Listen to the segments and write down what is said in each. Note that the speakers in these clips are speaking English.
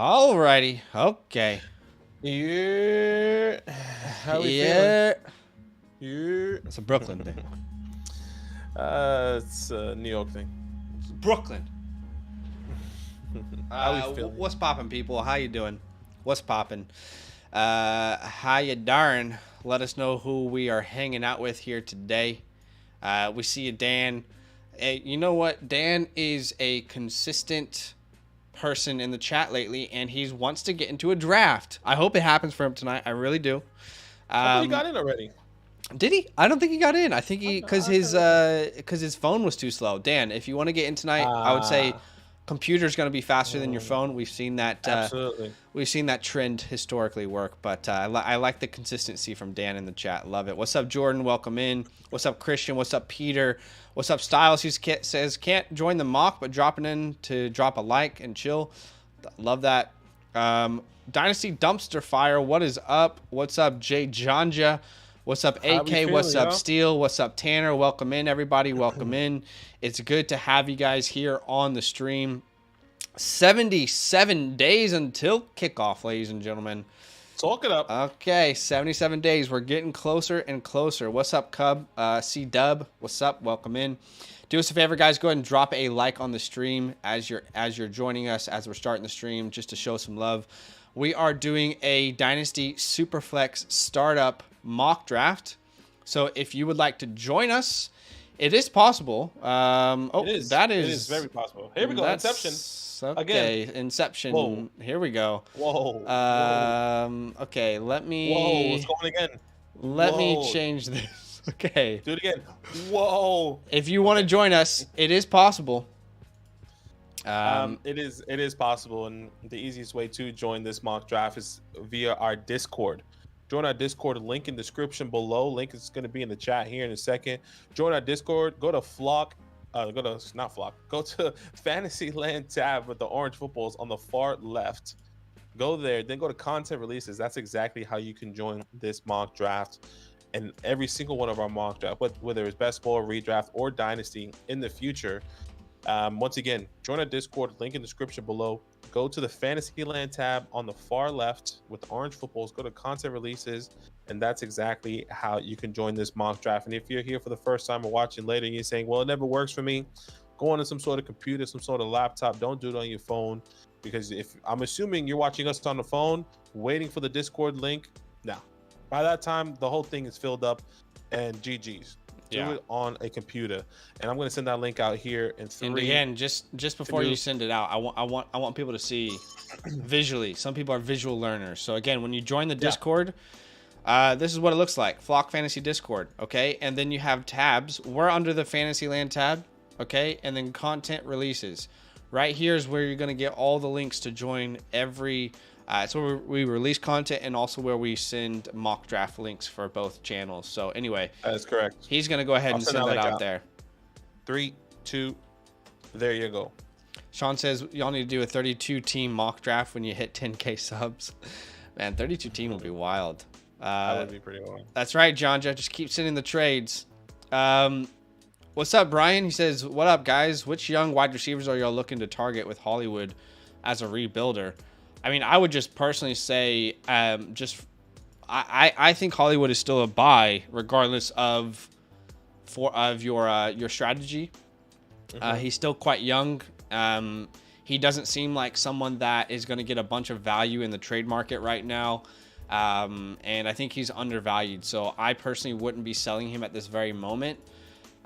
Alrighty. Okay. Yeah. How we Yeah. feeling? It's a Brooklyn thing. It's a New York thing. Brooklyn. How we feeling? What's poppin', people? How you doing? What's poppin'? How you darn? Let us know who we are hanging out with here today. We see you, Dan. Hey, you know what? Dan is a consistent person in the chat lately, and he wants to get into a draft. I hope it happens for him tonight. I really do. I thought he got in already. Did he? I don't think he got in. I think he because Okay. his phone was too slow. Dan, if you want to get in tonight, I would say computer's going to be faster than your phone. We've seen that. Absolutely. We've seen that trend historically work, but I like the consistency from Dan in the chat. Love it. What's up, Jordan? Welcome in. What's up, Christian? What's up, Peter? What's up, Styles? He says can't join the mock, but dropping in to drop a like and chill. Love that. Dynasty Dumpster Fire. What is up? What's up, Jay Janja? What's up, AK? What's up, Steel? What's up, Tanner? Welcome in, everybody. Welcome in. It's good to have you guys here on the stream. 77 days until kickoff, ladies and gentlemen. Talk it up. Okay, 77 days. We're getting closer and closer. What's up, Cub? C-Dub, what's up? Welcome in. Do us a favor, guys. Go ahead and drop a like on the stream as you're joining us, as we're starting the stream, just to show some love. We are doing a Dynasty Superflex startup mock draft. So if you would like to join us, it is possible. It is very possible. Here we go. Inception. Okay, Again. Inception. Whoa. Here we go. Whoa. Okay, let me. Whoa. It's going again. Let me change this. Okay. Do it again. Whoa. If you want to join us, it is possible. It is possible, and the easiest way to join this mock draft is via our Discord. Join our Discord, link in description below. Link is going to be in the chat here in a second. Join our Discord. Go to go to Fantasyland tab with the orange footballs on the far left. Go there, then go to content releases. That's exactly how you can join this mock draft. And every single one of our mock draft, whether it's best ball, redraft, or dynasty in the future. Once again, join our Discord, link in the description below. Go to the Fantasyland tab on the far left with the orange footballs. Go to content releases, and that's exactly how you can join this mock draft. And if you're here for the first time or watching later and you're saying, well, it never works for me, go on to some sort of computer, some sort of laptop. Don't do it on your phone, because if I'm assuming you're watching us on the phone, waiting for the Discord link, no. By that time, the whole thing is filled up, and GG's. Do it on a computer, and I'm going to send that link out here in 3. And again, just before you send it out, I want people to see visually. Some people are visual learners, so again, when you join the Discord, this is what it looks like. Flock Fantasy Discord, okay, and then you have tabs. We're under the Fantasyland tab, okay, and then content releases. Right here is where you're going to get all the links to join every. It's where we release content, and also where we send mock draft links for both channels. So anyway, that is correct. He's gonna go ahead and send that out there. 3, 2, there you go. Sean says y'all need to do a 32 team mock draft when you hit 10K subs. Man, 32 team will be wild. That would be pretty wild. That's right, John. Just keep sending the trades. What's up, Brian? He says, "What up, guys? Which young wide receivers are y'all looking to target with Hollywood as a rebuilder?" I mean, I would just personally say, I think Hollywood is still a buy regardless of your strategy. He's still quite young. He doesn't seem like someone that is going to get a bunch of value in the trade market right now, and I think he's undervalued. So I personally wouldn't be selling him at this very moment.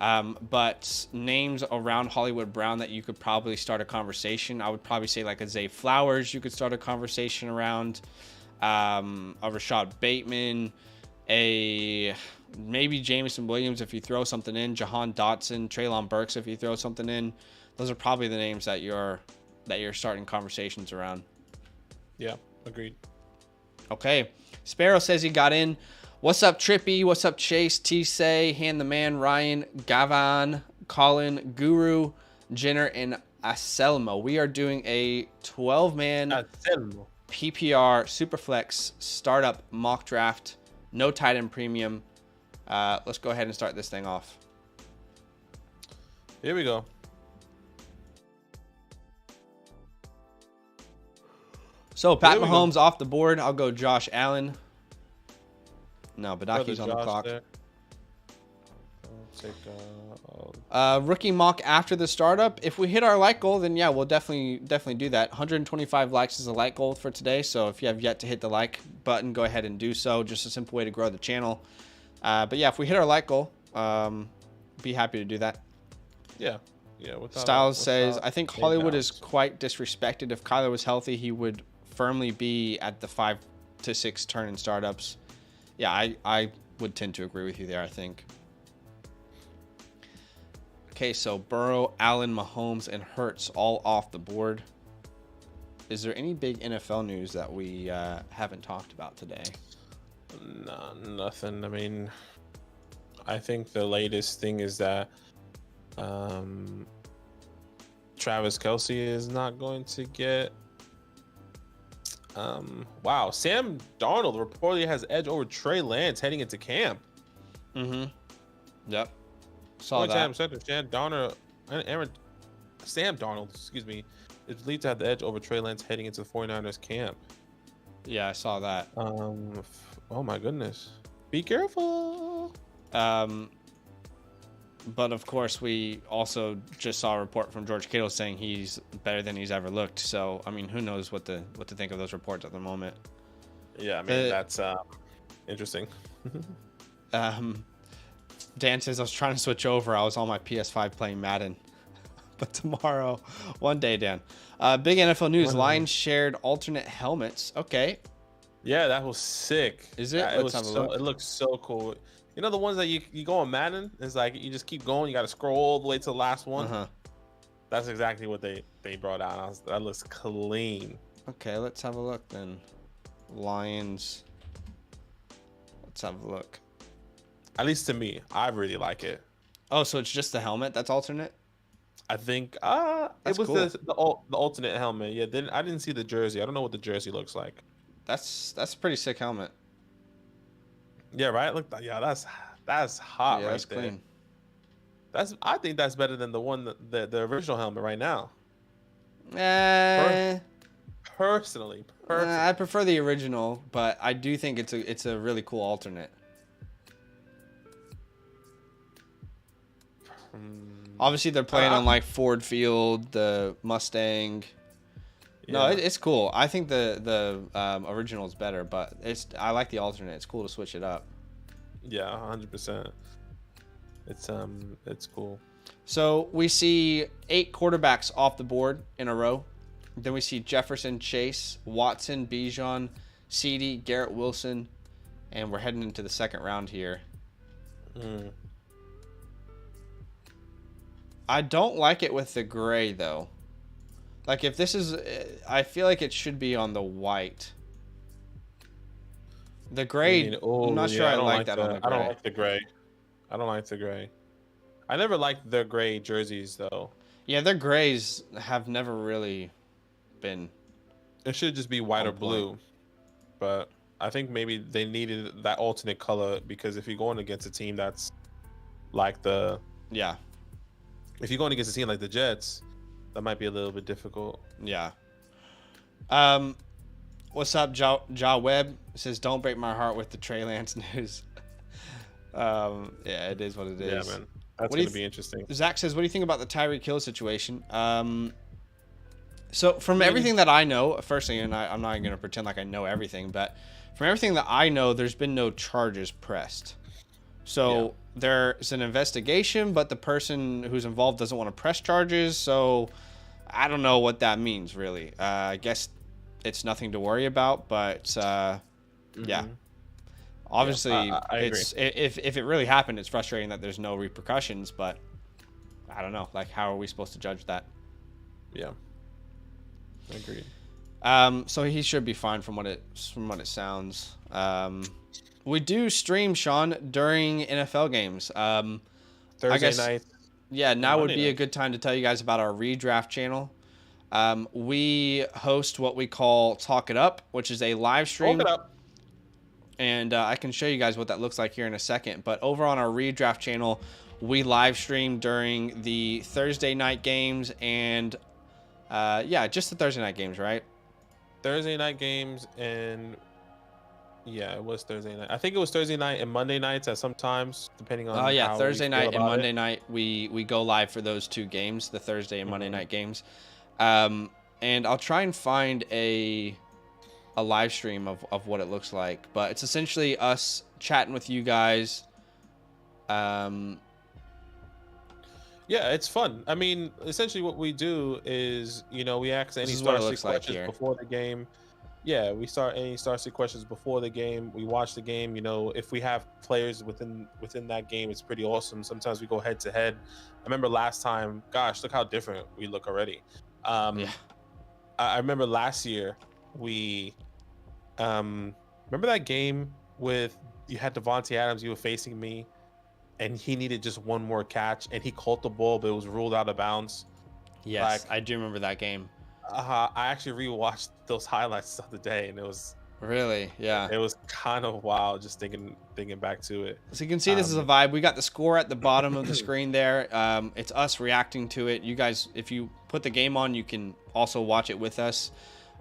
But names around Hollywood Brown that you could probably start a conversation, I would probably say like a Zay Flowers you could start a conversation around, a Rashad Bateman, maybe Jameson Williams if you throw something in, Jahan Dotson, Treylon Burks if you throw something in. Those are probably the names that you're starting conversations around. Yeah, agreed. Okay. Sparrow says he got in. What's up, Trippy? What's up, Chase? T-Say, Han the Man, Ryan, Gavan, Colin, Guru, Jenner, and Aselmo. We are doing a 12-man PPR Superflex startup mock draft. No tight end premium. Let's go ahead and start this thing off. Here we go. So Pat There we Mahomes off the board. I'll go Josh Allen. No, Badaki's on the Josh clock. there. I'll take, Rookie mock after the startup. If we hit our like goal, then yeah, we'll definitely do that. 125 likes is a like goal for today. So if you have yet to hit the like button, go ahead and do so. Just a simple way to grow the channel. But yeah, if we hit our like goal, be happy to do that. Yeah. Styles says, I think Hollywood is quite disrespected. If Kyler was healthy, he would firmly be at the 5 to 6 turn in startups. Yeah, I would tend to agree with you there, I think. Okay, so Burrow, Allen, Mahomes, and Hurts all off the board. Is there any big NFL news that we haven't talked about today? No, nothing. I mean, I think the latest thing is that Travis Kelce is not going to get. Wow, Sam Darnold reportedly has edge over Trey Lance heading into camp. Yep. Saw that. Sam Darnold, excuse me, is believed to have the edge over Trey Lance heading into the 49ers camp. Yeah, I saw that. Oh my goodness. Be careful. But of course, we also just saw a report from George Kittle saying he's better than he's ever looked. So, I mean, who knows what to think of those reports at the moment. Yeah, I mean, that's interesting. Dan says, I was trying to switch over. I was on my PS5 playing Madden. But tomorrow, one day, Dan. Big NFL news. Lions shared alternate helmets. Okay. Yeah, that was sick. Is it? Let's have a look. It looks so cool. You know the ones that you go on Madden? It's like you just keep going. You got to scroll all the way to the last one. That's exactly what they brought out. That looks clean. Okay, let's have a look then. Lions. Let's have a look. At least to me, I really like it. Oh, so it's just the helmet that's alternate? I think it was cool. the alternate helmet. Yeah, I didn't see the jersey. I don't know what the jersey looks like. That's a pretty sick helmet. Yeah, right. Look, yeah, that's hot. Yeah, right that's there. clean. I think that's better than the one the original helmet right now. Personally, I prefer the original, but I do think it's a really cool alternate. Obviously, they're playing on like Ford Field, the Mustang. Yeah. No, it's cool. I think the original is better, but I like the alternate. It's cool to switch it up. Yeah, 100%. It's cool. So we see 8 quarterbacks off the board in a row. Then we see Jefferson, Chase, Watson, Bijan, CeeDee, Garrett Wilson, and we're heading into the second round here. I don't like it with the gray though. Like if this is, I feel like it should be on the white. The gray, I'm not sure I like that on the gray. I don't like the gray. I don't like the gray. I never liked the gray jerseys though. Yeah, their grays have never really been. It should just be white or blue. But I think maybe they needed that alternate color because if you're going against a team that's like the... Yeah. If you're going against a team like the Jets, that might be a little bit difficult. Yeah. What's up, Ja Webb? It says, don't break my heart with the Trey Lance news. Yeah, it is what it is. Yeah, man. That's going to be interesting. Zach says, what do you think about the Tyreek Hill situation? So from everything that I know, firstly, and I'm not going to pretend like I know everything, but from everything that I know, there's been no charges pressed. So there's an investigation, but the person who's involved doesn't want to press charges. So I don't know what that means, really. I guess it's nothing to worry about, but yeah. Obviously, I agree. If it really happened, it's frustrating that there's no repercussions, but I don't know. Like, how are we supposed to judge that? Yeah. Agreed. So he should be fine from what it sounds. We do stream, Sean, during NFL games. Thursday night. Yeah, now would be a good time to tell you guys about our redraft channel. We host what we call Talk It Up, which is a live stream. Talk It Up. And I can show you guys what that looks like here in a second. But over on our redraft channel, we live stream during the Thursday night games and, yeah, just the Thursday night games, right? Thursday night games, and yeah, it was Thursday night. I think it was Thursday night and Monday nights at sometimes, depending Oh on yeah, how we Thursday feel night and about Monday it. night we go live for those two games, the Thursday and Monday Mhm. night games. And I'll try and find a live stream of what it looks like, but it's essentially us chatting with you guys. Yeah, it's fun. I mean, essentially what we do is, we ask This any is what it Starseed looks like questions here. before the game. Yeah, we start any Starseed questions before the game. We watch the game. If we have players within that game, it's pretty awesome. Sometimes we go head to head. I remember last time. Gosh, look how different we look already. Yeah. I remember last year we remember that game with you had Devontae Adams. You were facing me, and he needed just one more catch, and he caught the ball, but it was ruled out of bounds. Yes, I do remember that game. I actually rewatched those highlights the other day, and it was Really, yeah. kind of wild just thinking back to it. So you can see this is a vibe. We got the score at the bottom of the screen there. It's us reacting to it. You guys, if you put the game on, you can also watch it with us.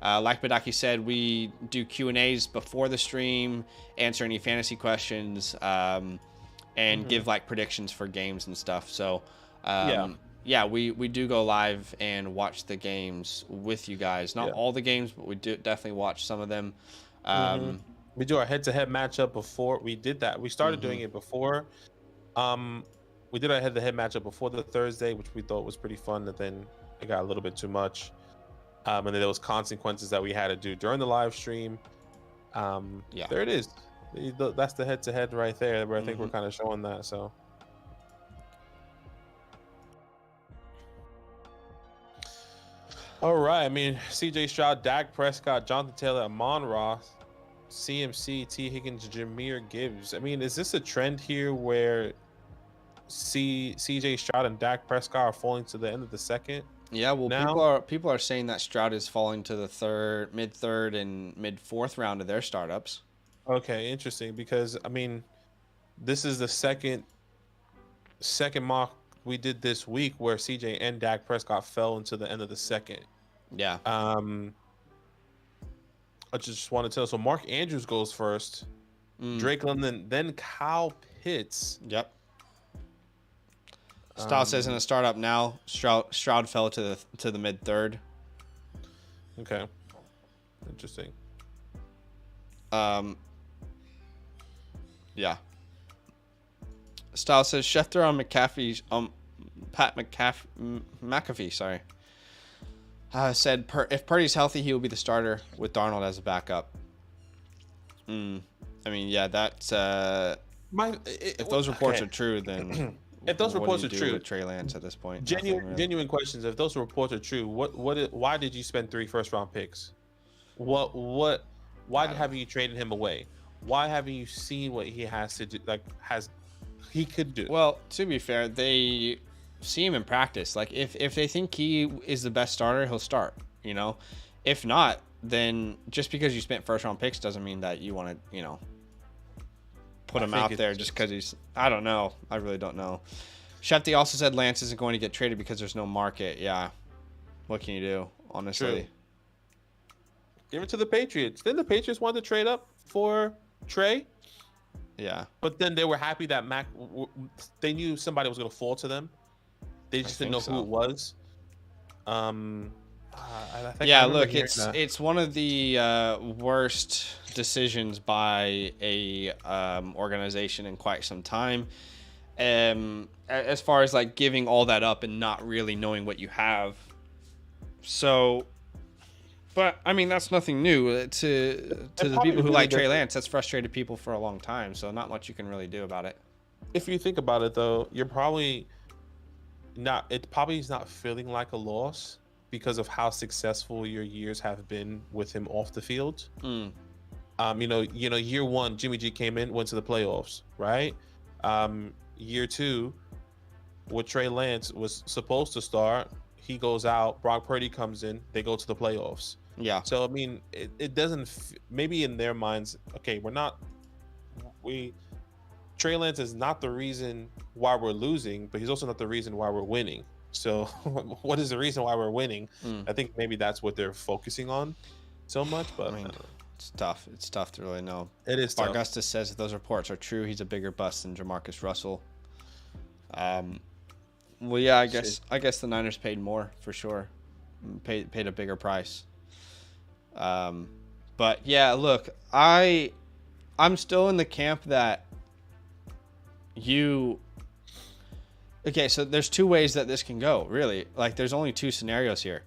Like Badake said, we do Q&As before the stream, answer any fantasy questions, and give like predictions for games and stuff. So yeah, we do go live and watch the games with you guys. Not all the games, but we do definitely watch some of them. We do our head-to-head matchup before we did that. We started doing it before. We did our head-to-head matchup before the Thursday, which we thought was pretty fun. But then it got a little bit too much. And then there was consequences that we had to do during the live stream. There it is. That's the head-to-head right there, where I think we're kind of showing that. So. All right. I mean, CJ Stroud, Dak Prescott, Jonathan Taylor, Amon Ross, CMC, T. Higgins, Jahmyr Gibbs. I mean, is this a trend here where CJ Stroud and Dak Prescott are falling to the end of the second? Yeah, well, now? people are saying that Stroud is falling to the mid third and mid fourth round of their startups. Okay, interesting, because I mean, this is the second mock we did this week where CJ and Dak Prescott fell into the end of the second. Yeah. I just want to tell. So Mark Andrews goes first, Drake London, then Kyle Pitts. Yep. Style says in a startup now, Stroud fell to the mid third. Okay. Interesting. Yeah. Style says Schefter on McAfee's Pat McAfee, sorry. Said if Purdy's healthy, he will be the starter with Darnold as a backup. I mean, yeah, that's if those reports are true, then if those reports are true with Trey Lance at this point, genuine questions. If those reports are true, why did you spend 3 first-round picks? Why haven't you traded him away? Why haven't you seen what he has to do? He could do? Well, to be fair, they see him in practice. Like if they think he is the best starter, he'll start. If not, then just because you spent first-round picks doesn't mean that you want to, put him out there just because he's. I don't know. I really don't know. Shefty also said Lance isn't going to get traded because there's no market. Yeah, what can you do? Honestly, True. Give it to the Patriots. Then the Patriots wanted to trade up for Trey. Yeah, but then they were happy that they knew somebody was going to fall to them. They just didn't know who it was. Look, it's one of the worst decisions by a organization in quite some time. As far as like giving all that up and not really knowing what you have. So, but I mean that's nothing new to the people who like Trey Lance. That's frustrated people for a long time. So not much you can really do about it. If you think about it, though, you're probably not. It probably is not feeling like a loss because of how successful your years have been with him off the field. Year one, Jimmy G came in, went to the playoffs, right? Year two, with Trey Lance was supposed to start, he goes out. Brock Purdy comes in, they go to the playoffs. Yeah. So I mean, it doesn't. Maybe in their minds, okay, Trey Lance is not the reason why we're losing, but he's also not the reason why we're winning. So what is the reason why we're winning? I think maybe that's what they're focusing on. so much, but I mean, it's tough. It's tough to really know. it is tough. Bargustus says if those reports are true, he's a bigger bust than Jamarcus Russell. Well, yeah, I guess the Niners paid more for sure. Paid a bigger price. But yeah, look, I'm still in the camp that okay, so there's two ways that this can go, really. Like, there's only two scenarios here.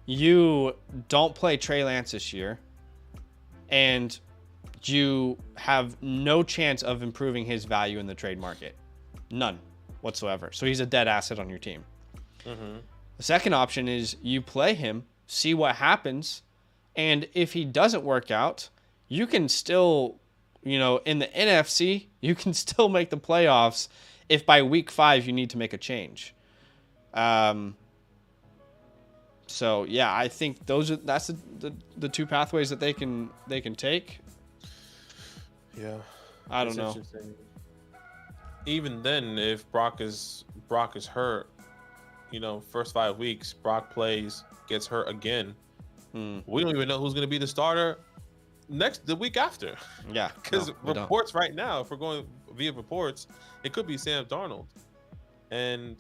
You don't play Trey Lance this year, and you have no chance of improving his value in the trade market. None whatsoever. So he's a dead asset on your team. Mm-hmm. The second option is you play him, see what happens, and if he doesn't work out, you can still, in the NFC, you can still make the playoffs if by week 5 you need to make a change. So yeah, I think that's the two pathways that they can take. Yeah, I don't know. Even then, if Brock is hurt, first 5 weeks, Brock plays, gets hurt again. We don't even know who's going to be the starter the week after. Yeah, because reports right now, if we're going via reports, it could be Sam Darnold, and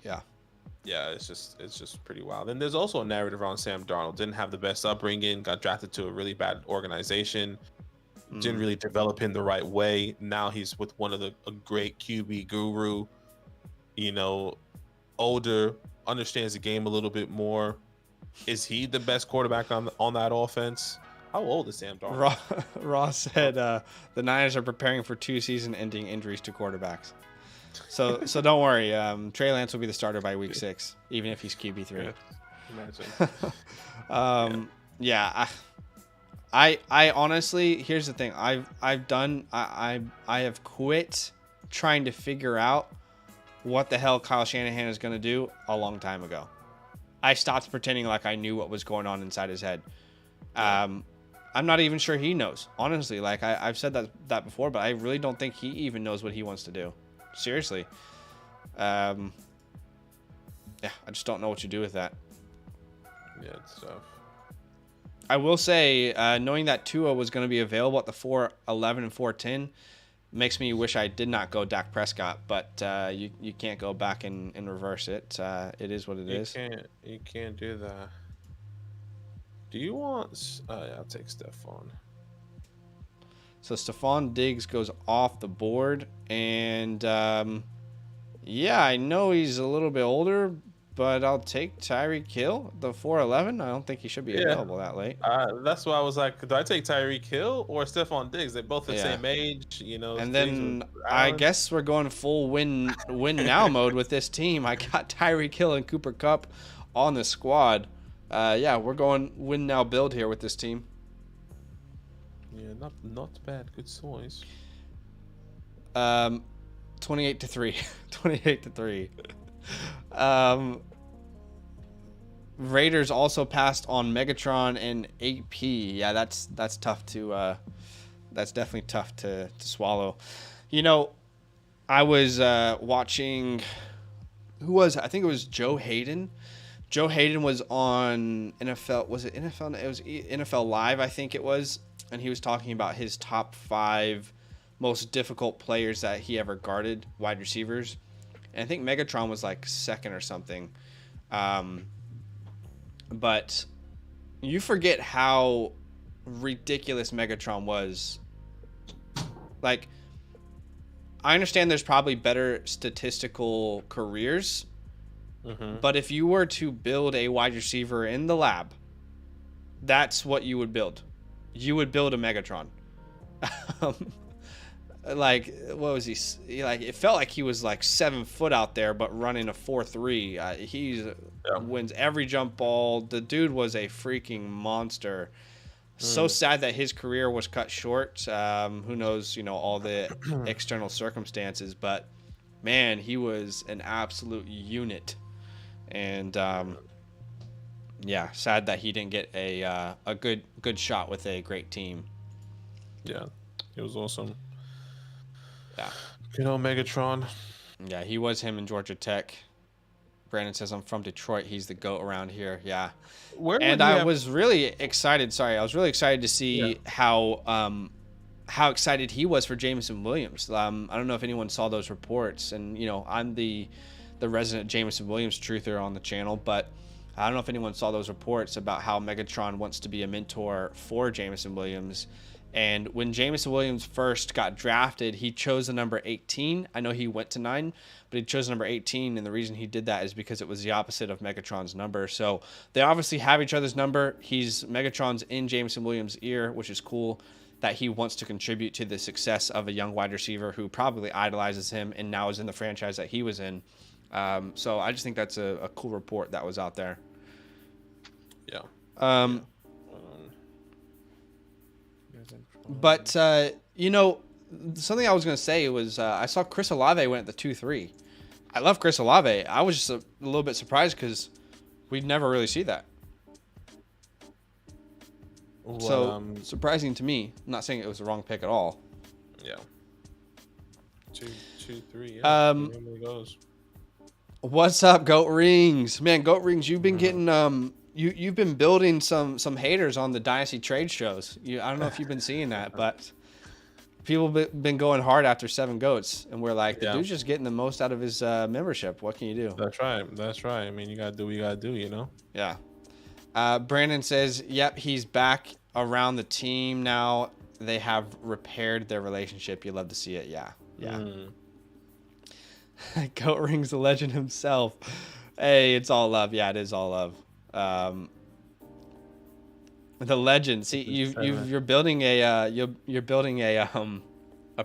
yeah, it's just pretty wild. And there's also a narrative around Sam Darnold didn't have the best upbringing, got drafted to a really bad organization, didn't really develop him the right way. Now he's with a great QB guru, older, understands the game a little bit more. Is he the best quarterback on that offense? How old is Sam Darnold? Ross said the Niners are preparing for 2 season-ending injuries to quarterbacks. So don't worry. Trey Lance will be the starter by week 6, even if he's QB3. Imagine. Yeah. I honestly, here's the thing. I have quit trying to figure out what the hell Kyle Shanahan is going to do a long time ago. I stopped pretending like I knew what was going on inside his head. I'm not even sure he knows, honestly. Like I've said that before, but I really don't think he even knows what he wants to do. Seriously. Yeah, I just don't know what you do with that. Yeah, it's tough. I will say, knowing that Tua was going to be available at the 4-11 and 4-10 makes me wish I did not go Dak Prescott, but you can't go back and reverse it. It is what it is. You can't do that. Do you want... yeah, I'll take Stephon. So Stephon Diggs goes off the board, and yeah, I know he's a little bit older, but I'll take Tyreek Hill, the 4-11. I don't think he should be available that late. That's why I was like, do I take Tyreek Hill or Stephon Diggs? They're both the same age, And then I guess we're going full win now mode with this team. I got Tyreek Hill and Cooper Kupp on the squad. Yeah, we're going win now build here with this team. Yeah, not bad. Good choice. 28-3. 28-3. Raiders also passed on Megatron and AP. Yeah, that's tough to that's definitely tough to swallow. I was watching I think it was Joe Hayden. Joe Hayden was on NFL. Was it NFL? It was NFL Live, I think it was. And he was talking about his top 5 most difficult players that he ever guarded, wide receivers. And I think Megatron was like 2nd or something. But you forget how ridiculous Megatron was. Like, I understand there's probably better statistical careers. Mm-hmm. But if you were to build a wide receiver in the lab, that's what you would build. You would build a Megatron. Like, what was he? Like, it felt like he was like 7 foot out there, but running a 4.3. He wins every jump ball. The dude was a freaking monster. So sad that his career was cut short. Who knows, all the external circumstances, but man, he was an absolute unit. And yeah, sad that he didn't get a good shot with a great team. Yeah, it was awesome. Yeah, Megatron. Yeah, he was him in Georgia Tech. Brandon says, I'm from Detroit. He's the GOAT around here. Yeah. Where I was really excited. Sorry. I was really excited to see how excited he was for Jameson Williams. I don't know if anyone saw those reports, and I'm the resident Jameson Williams truther on the channel, but I don't know if anyone saw those reports about how Megatron wants to be a mentor for Jameson Williams. And when Jameson Williams first got drafted, he chose the number 18. I know he went to 9, but he chose number 18, and the reason he did that is because it was the opposite of Megatron's number. So they obviously have each other's number. Megatron's in Jameson Williams' ear, which is cool, that he wants to contribute to the success of a young wide receiver who probably idolizes him and now is in the franchise that he was in. So I just think that's a cool report that was out there. Yeah. But, something I was going to say was I saw Chris Olave went at the 2-3. I love Chris Olave. I was just a little bit surprised because we'd never really see that. So surprising to me. I'm not saying it was the wrong pick at all. Yeah. 2, 3. Yeah. Goes. What's up, Goat Rings? Man, Goat Rings, you've been getting you've been building some haters on the Dynasty trade shows. I don't know if you've been seeing that, but people been going hard after 7 goats, and we're like, the dude's just getting the most out of his membership. What can you do? That's right. I mean, you gotta do what you gotta do. Yeah. Brandon says, "Yep, he's back around the team now. They have repaired their relationship. You love to see it." Yeah. Goat Rings, the legend himself. Hey, it's all love. Yeah, it is all love. The legend. See, you're building you're building a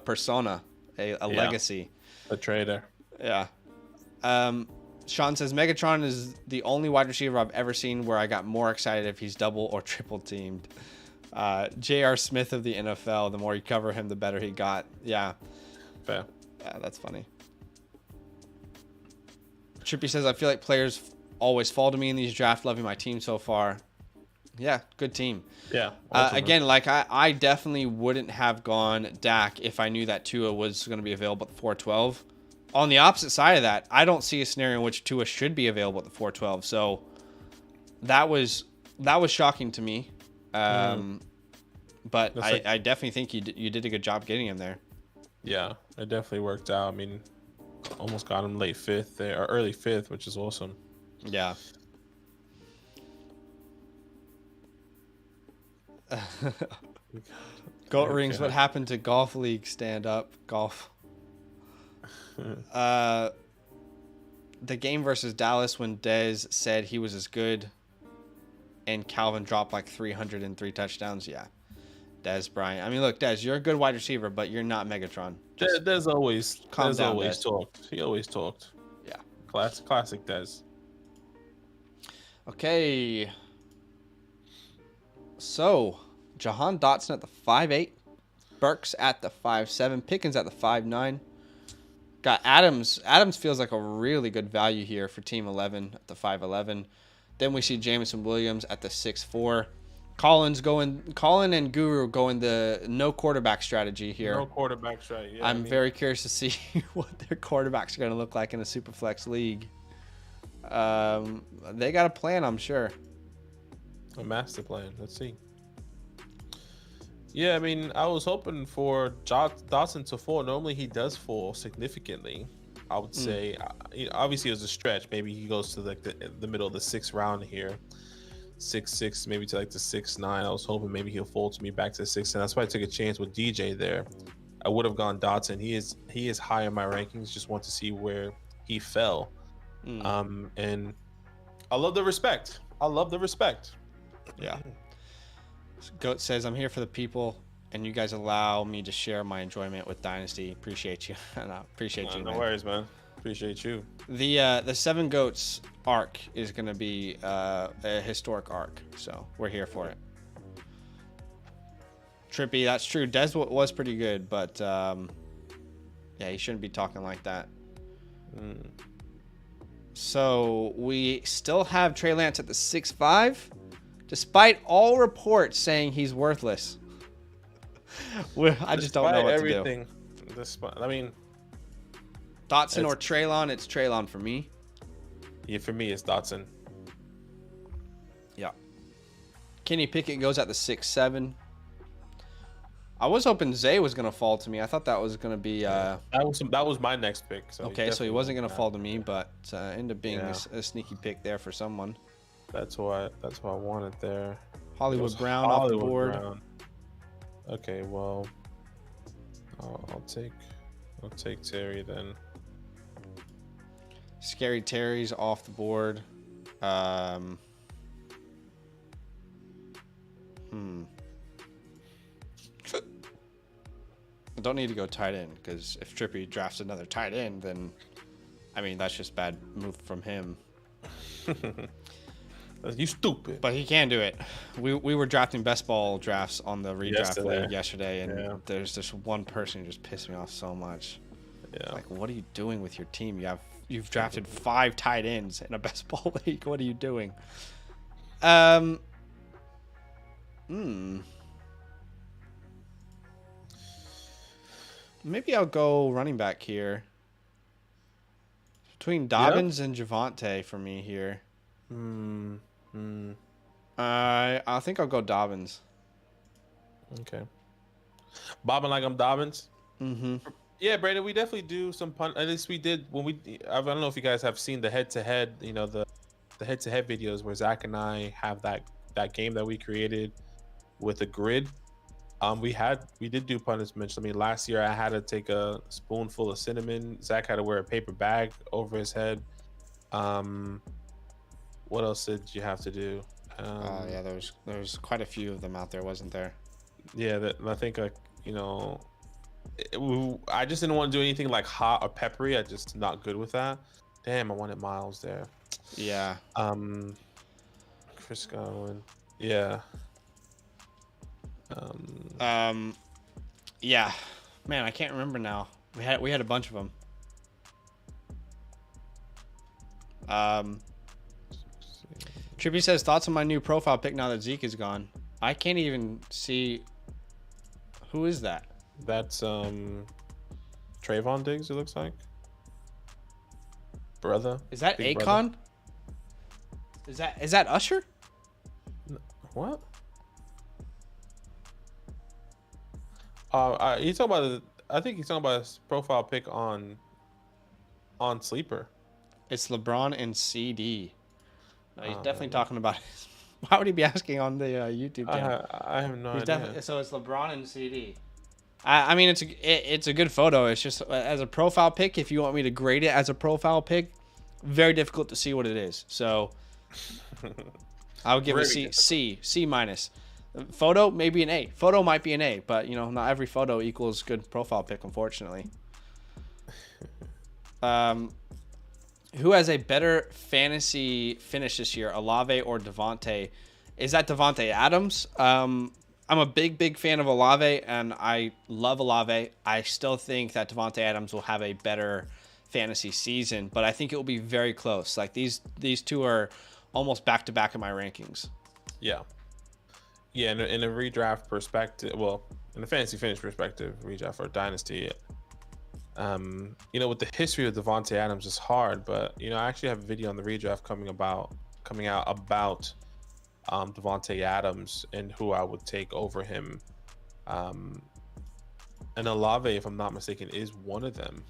persona, a legacy. A trader. Yeah. Sean says Megatron is the only wide receiver I've ever seen where I got more excited if he's double or triple teamed. J.R. Smith of the NFL. The more you cover him, the better he got. Yeah. Fair. Yeah, that's funny. Trippy says I feel like players always fall to me in these drafts. Loving my team so far. Yeah, good team. Yeah. Again, like I definitely wouldn't have gone Dak if I knew that Tua was going to be available at the 412. On the opposite side of that, I don't see a scenario in which Tua should be available at the 412. So that was shocking to me. But I definitely think you did a good job getting him there. Yeah, it definitely worked out. I mean, almost got him late 5th there, or early 5th, which is awesome. Yeah. Goat Rings, what happened to Golf League stand up golf? The game versus Dallas when Dez said he was as good and Calvin dropped like 303 touchdowns. Yeah. Dez Bryant. I mean, look, Dez, you're a good wide receiver, but you're not Megatron. Dez always Dez. talked. He always talked. Yeah. Classic Dez. Okay. So, Jahan Dotson at the 5'8", Burks at the 5'7", Pickens at the 5'9". Got Adams. Adams feels like a really good value here for Team 11 at the 5'11". Then we see Jameson Williams at the 6'4". Colin and Guru going the no quarterback strategy here. No quarterback strategy. Yeah, I'm very curious to see what their quarterbacks are going to look like in a Superflex league. They got a plan, I'm sure. A master plan. Let's see. Yeah, I mean, I was hoping for Dotson to fall. Normally, he does fall significantly. I would say, obviously, it was a stretch. Maybe he goes to like the middle of the 6th round here, 6'6", maybe to like the 6'9". I was hoping maybe he'll fall to me back to 6'10". That's why I took a chance with DJ there. I would have gone Dotson. He is high in my rankings. Just want to see where he fell. And I love the respect. Yeah. Goat says, I'm here for the people, and you guys allow me to share my enjoyment with Dynasty. Appreciate you. Appreciate you, no man. worries, man. Appreciate you. The 7 Goats arc is going to be a historic arc, so we're here for it. Trippy, that's true. Des was pretty good, but yeah, he shouldn't be talking like that. So we still have Trey Lance at the 6'5", despite all reports saying he's worthless. I just don't know what to do. I mean, Dotson or Treylon, it's Treylon for me. Yeah, for me, it's Dotson. Yeah. Kenny Pickett goes at the 6-7. I was hoping Zay was gonna fall to me. I thought that was gonna be That was my next pick. So okay. So he wasn't gonna fall to me, but ended up being Yeah. a sneaky pick there for someone. That's what I wanted there. Hollywood Brown off the board. Brown. Okay, well, I'll take Terry then. Scary Terry's off the board. I don't need to go tight end because if Trippy drafts another tight end, then I mean that's just bad move from him. You stupid. But he can do it. We were drafting best ball drafts on the redraft league yesterday, and there's this one person who just pissed me off so much. Yeah. Like, what are you doing with your team? You've drafted 5 tight ends in a best ball league. What are you doing? Maybe I'll go running back here. Between Dobbins and Javonte for me here. I think I'll go Dobbins. Okay. Bobbing like I'm Dobbins. Mm-hmm. Yeah, Brandon, we definitely do some punt. At least we did when we. I don't know if you guys have seen the head-to-head. You know the head-to-head videos where Zach and I have that game that we created with a grid. We did do punishments. I mean, last year I had to take a spoonful of cinnamon. Zach had to wear a paper bag over his head. What else did you have to do? Yeah, there's quite a few of them out there, wasn't there? Yeah, I think I just didn't want to do anything like hot or peppery. I just not good with that. Damn, I wanted Miles there. Yeah. Chris Godwin. Yeah. Yeah. Man, I can't remember now. We had a bunch of them. Trippy says thoughts on my new profile pic now that Zeke is gone. I can't even see. Who is that? That's Trayvon Diggs. It looks like brother. Is that Big Akon? Brother. Is that Usher? What? He's talking about. I think he's talking about his profile pic on Sleeper. It's LeBron and CD. No, he's definitely talking about. Why would he be asking on the YouTube channel? I have no idea. So it's LeBron and CD. I mean, it's a good photo. It's just as a profile pic. If you want me to grade it as a profile pic, very difficult to see what it is. So I would give it a C minus. Photo maybe an A. Photo might be an A, but not every photo equals good profile pic, unfortunately. Who has a better fantasy finish this year, Olave or Devontae? Is that Devontae Adams? I'm a big fan of Olave, and I love Olave. I still think that Devontae Adams will have a better fantasy season, but I think it will be very close. Like these two are almost back to back in my rankings. Yeah. Yeah, in a redraft perspective, well, in a fantasy finish perspective, redraft or dynasty, with the history of Devontae Adams is hard, but I actually have a video on the redraft coming out about Devontae Adams and who I would take over him. And Olave, if I'm not mistaken, is one of them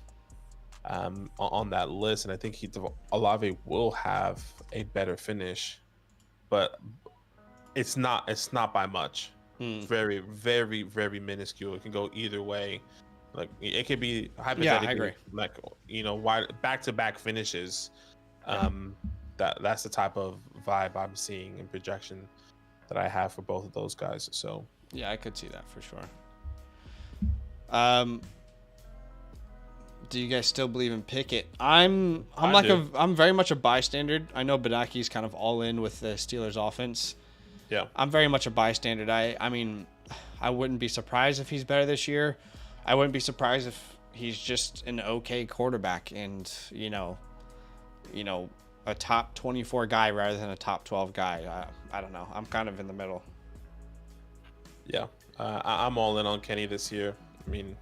on that list, and I think Olave will have a better finish, but it's not by much. Very, very, very minuscule. It can go either way. Like it could be hypothetically, yeah, I agree. Like why back-to-back finishes. That's the type of vibe I'm seeing in projection that I have for both of those guys. So yeah, I could see that for sure. Do you guys still believe in Pickett? I'm very much a bystander. I know Badake's kind of all in with the Steelers offense. Yeah, I'm very much a bystander. I mean, I wouldn't be surprised if he's better this year. I wouldn't be surprised if he's just an okay quarterback and a top 24 guy rather than a top 12 guy. I don't know. I'm kind of in the middle. Yeah, I'm all in on Kenny this year. I mean,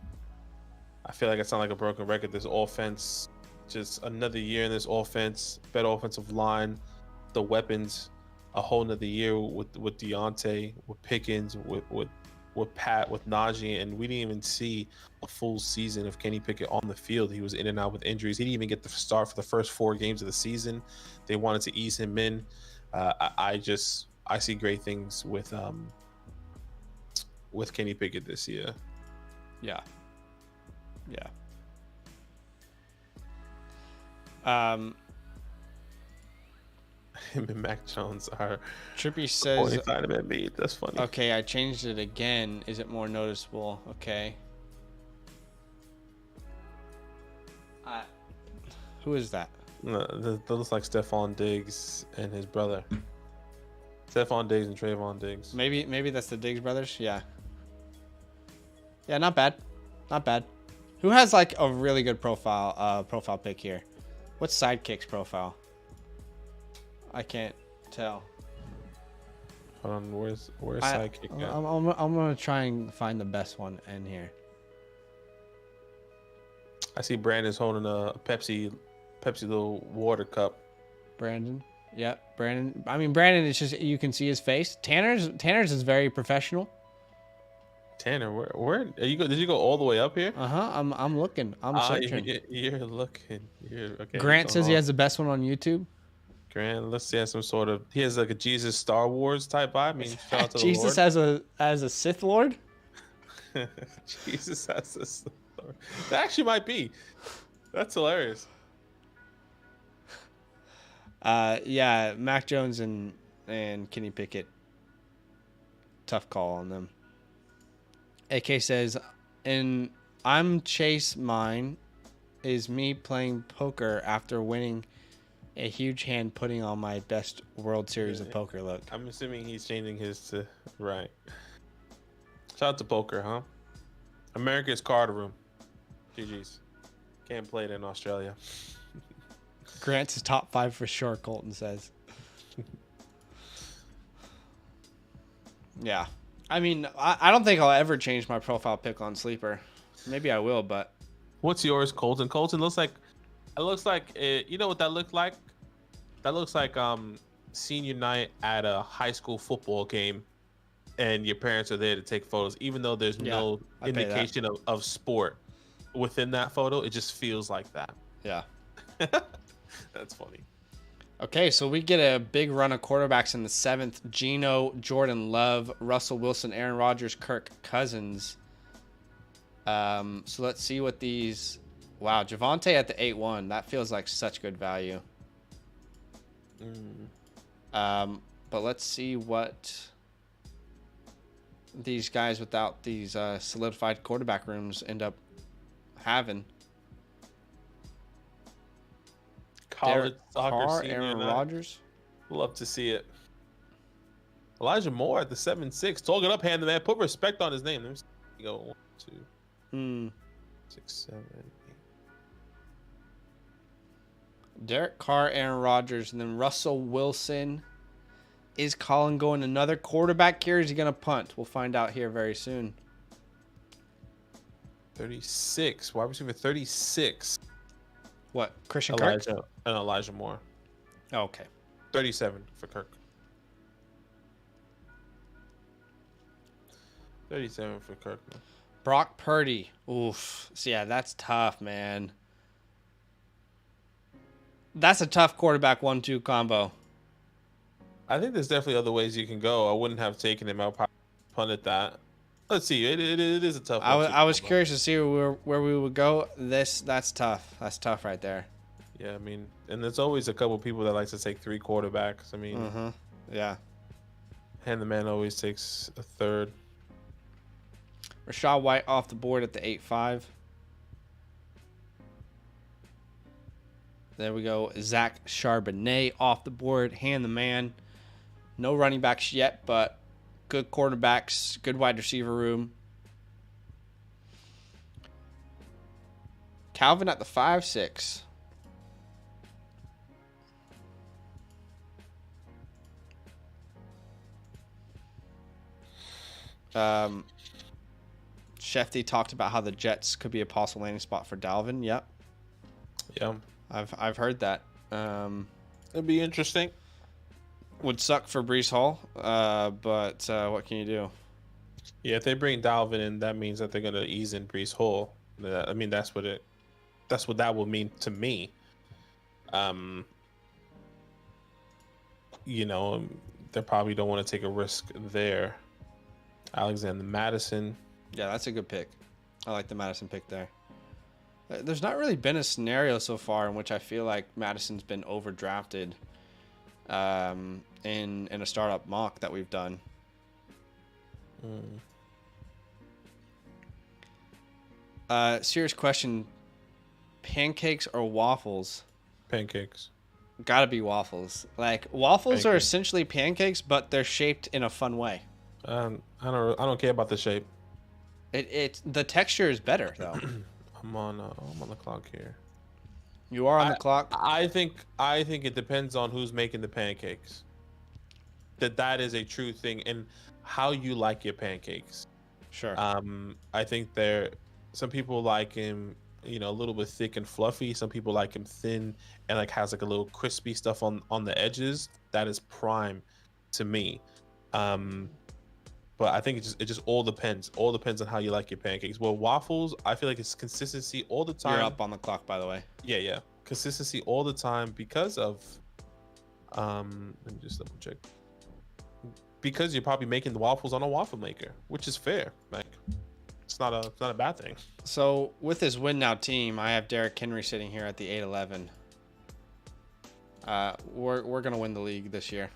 I feel like I sound like a broken record. This offense just another year in this offense, better offensive line, the weapons, a whole nother year with Deontay, with Pickens, with Pat, with Najee, and we didn't even see a full season of Kenny Pickett on the field. He was in and out with injuries. He didn't even get the start for the first 4 games of the season. They wanted to ease him in. I see great things with Kenny Pickett this year. Yeah. Him and Mac Jones are Trippy says 25 Embiid. That's funny. Okay, I changed it again. Is it more noticeable? Okay. Who is that? No, that looks like Stephon Diggs and his brother. Stephon Diggs and Trayvon Diggs. Maybe that's the Diggs brothers. Yeah, not bad. Who has like a really good profile pic here? What's Sidekick's profile? I can't tell. Hold on, where's Sidekick at? I'm gonna try and find the best one in here. I see Brandon's holding a Pepsi little water cup. Brandon. Yep, Brandon. I mean, Brandon is just, you can see his face. Tanner's is very professional. Tanner, where did you go all the way up here? I'm looking. I'm searching. You're looking. Okay. Grant says he has the best one on YouTube. Grant, let's see, he has like a Jesus Star Wars type vibe. I mean, shout out to Jesus the Lord. as a Sith Lord. Jesus as a Sith Lord. That actually might be. That's hilarious. Yeah, Mac Jones and Kenny Pickett. Tough call on them. AK says, and I'm Chase. Mine is me playing poker after winning a huge hand, putting on my best World Series of poker look. I'm assuming he's changing his to right. Shout out to poker, huh? America's card room. GG's. Can't play it in Australia. Grant's is top 5 for sure, Colton says. Yeah. I mean, I don't think I'll ever change my profile pic on Sleeper. Maybe I will, but... What's yours, Colton? Colton looks like... It looks like... you know what that looked like? That looks like senior night at a high school football game, and your parents are there to take photos, even though there's no indication of sport within that photo. It just feels like that. Yeah. That's funny. Okay, so we get a big run of quarterbacks in the 7th. Geno, Jordan Love, Russell Wilson, Aaron Rodgers, Kirk Cousins. So let's see what these... Wow, Javonte at the 8-1. That feels like such good value. But let's see what these guys without these solidified quarterback rooms end up having. College soccer, Aaron Rodgers. Love to see it. Elijah Moore at the 7-6. Talk it up, hand the man. Put respect on his name. Let me see. Go 1, 2, 6, 7, 8. Derek Carr, Aaron Rodgers, and then Russell Wilson. Is Colin going another quarterback here? Is he going to punt? We'll find out here very soon. 36. Wide receiver 36. What? Christian Elijah Kirk? and Elijah Moore. Oh, okay. 37 for Kirk. 37 for Kirk. Brock Purdy. Oof. So yeah, that's tough, man. That's a tough quarterback 1-2 combo. I think there's definitely other ways you can go. I wouldn't have taken him. I'll probably punted that. Let's see. It is a tough one. I was curious to see where we would go. That's tough. That's tough right there. Yeah, I mean, and there's always a couple people that likes to take 3 quarterbacks. I mean, yeah. And the man always takes a third. Rachaad White off the board at the 8-5. There we go. Zach Charbonnet off the board. Hand the man. No running backs yet, but good quarterbacks, good wide receiver room. Calvin at the 5-6. Shefty talked about how the Jets could be a possible landing spot for Dalvin. Yep. Yeah. I've heard that. It'd be interesting. Would suck for Breece Hall, but what can you do? Yeah, if they bring Dalvin in, that means that they're gonna ease in Breece Hall. I mean, that's what that will mean to me. You know, they probably don't want to take a risk there. Alexander Madison. Yeah, that's a good pick. I like the Madison pick there. There's not really been a scenario so far in which I feel like Madison's been overdrafted in a startup mock that we've done. Serious question. Pancakes or waffles? Pancakes. Gotta be waffles. Like, waffles are Pancakes. essentially pancakes, but they're shaped in a fun way. I don't care about the shape. The texture is better though. I'm on the clock here. You are on the clock. I think it depends on who's making the pancakes. That is a true thing, and how you like your pancakes. Sure. I think some people like him, you know, a little bit thick and fluffy. Some people like him thin and like has like a little crispy stuff on the edges. That is prime to me. But I think it just all depends. All depends on how you like your pancakes. Well, waffles, I feel like it's consistency all the time. You're up on the clock, by the way. Yeah. Consistency all the time because of let me just double check. Because you're probably making the waffles on a waffle maker, which is fair. Like, it's not a bad thing. So with this win now team, I have Derrick Henry sitting here at the 8-11. We're gonna win the league this year.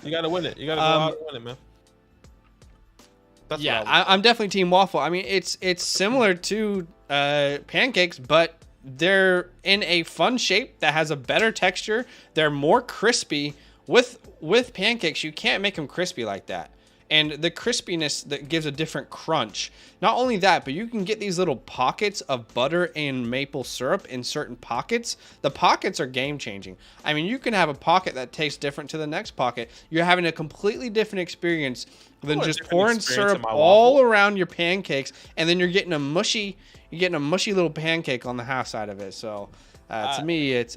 You gotta win it. You gotta go out and win it, man. That's I'm definitely team waffle. I mean, it's similar to pancakes, but they're in a fun shape that has a better texture. They're more crispy. With pancakes, you can't make them crispy like that. And the crispiness that gives a different crunch. Not only that, but you can get these little pockets of butter and maple syrup in certain pockets. The pockets are game changing. I mean, you can have a pocket that tastes different to the next pocket. You're having a completely different experience than just pouring syrup all around your pancakes, and then you're getting a mushy little pancake on the half side of it. So to me, it's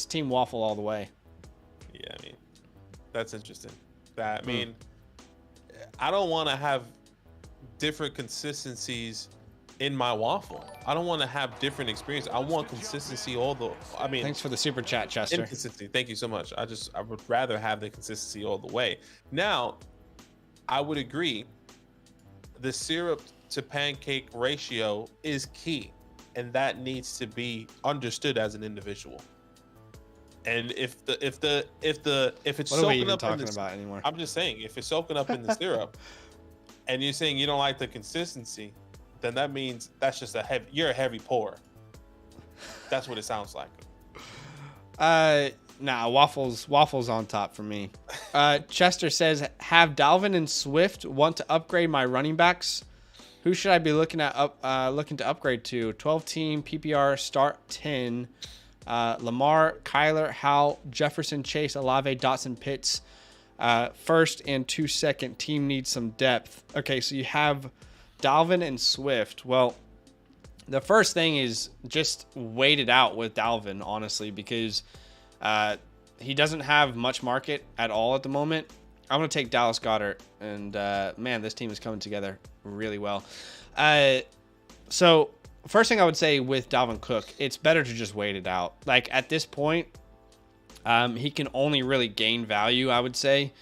team waffle all the way. Yeah, I mean, that's interesting. I mean, I don't want to have different consistencies in my waffle. I don't want to have different experience. I want consistency thanks for the super chat, Chester. Inconsistency. Thank you so much. I would rather have the consistency all the way. Now, I would agree. The syrup to pancake ratio is key, and that needs to be understood as an individual. And if it's what are we even talking about anymore? I'm just saying, if it's soaking up in the syrup, and you're saying you don't like the consistency, then that means that's just you're a heavy pourer. That's what it sounds like. Nah, waffles on top for me. Chester says, have Dalvin and Swift want to upgrade my running backs? Who should I be looking to upgrade to? 12 team PPR start 10. Lamar, Kyler, Howell, Jefferson, Chase, Olave, Dotson, Pitts. First and 2 second team needs some depth. Okay, so you have Dalvin and Swift. Well, the first thing is just wait it out with Dalvin, honestly, because he doesn't have much market at all at the moment. I'm going to take Dallas Goedert, and man, this team is coming together really well. So first thing I would say with Dalvin Cook, it's better to just wait it out. Like, at this point, he can only really gain value, I would say.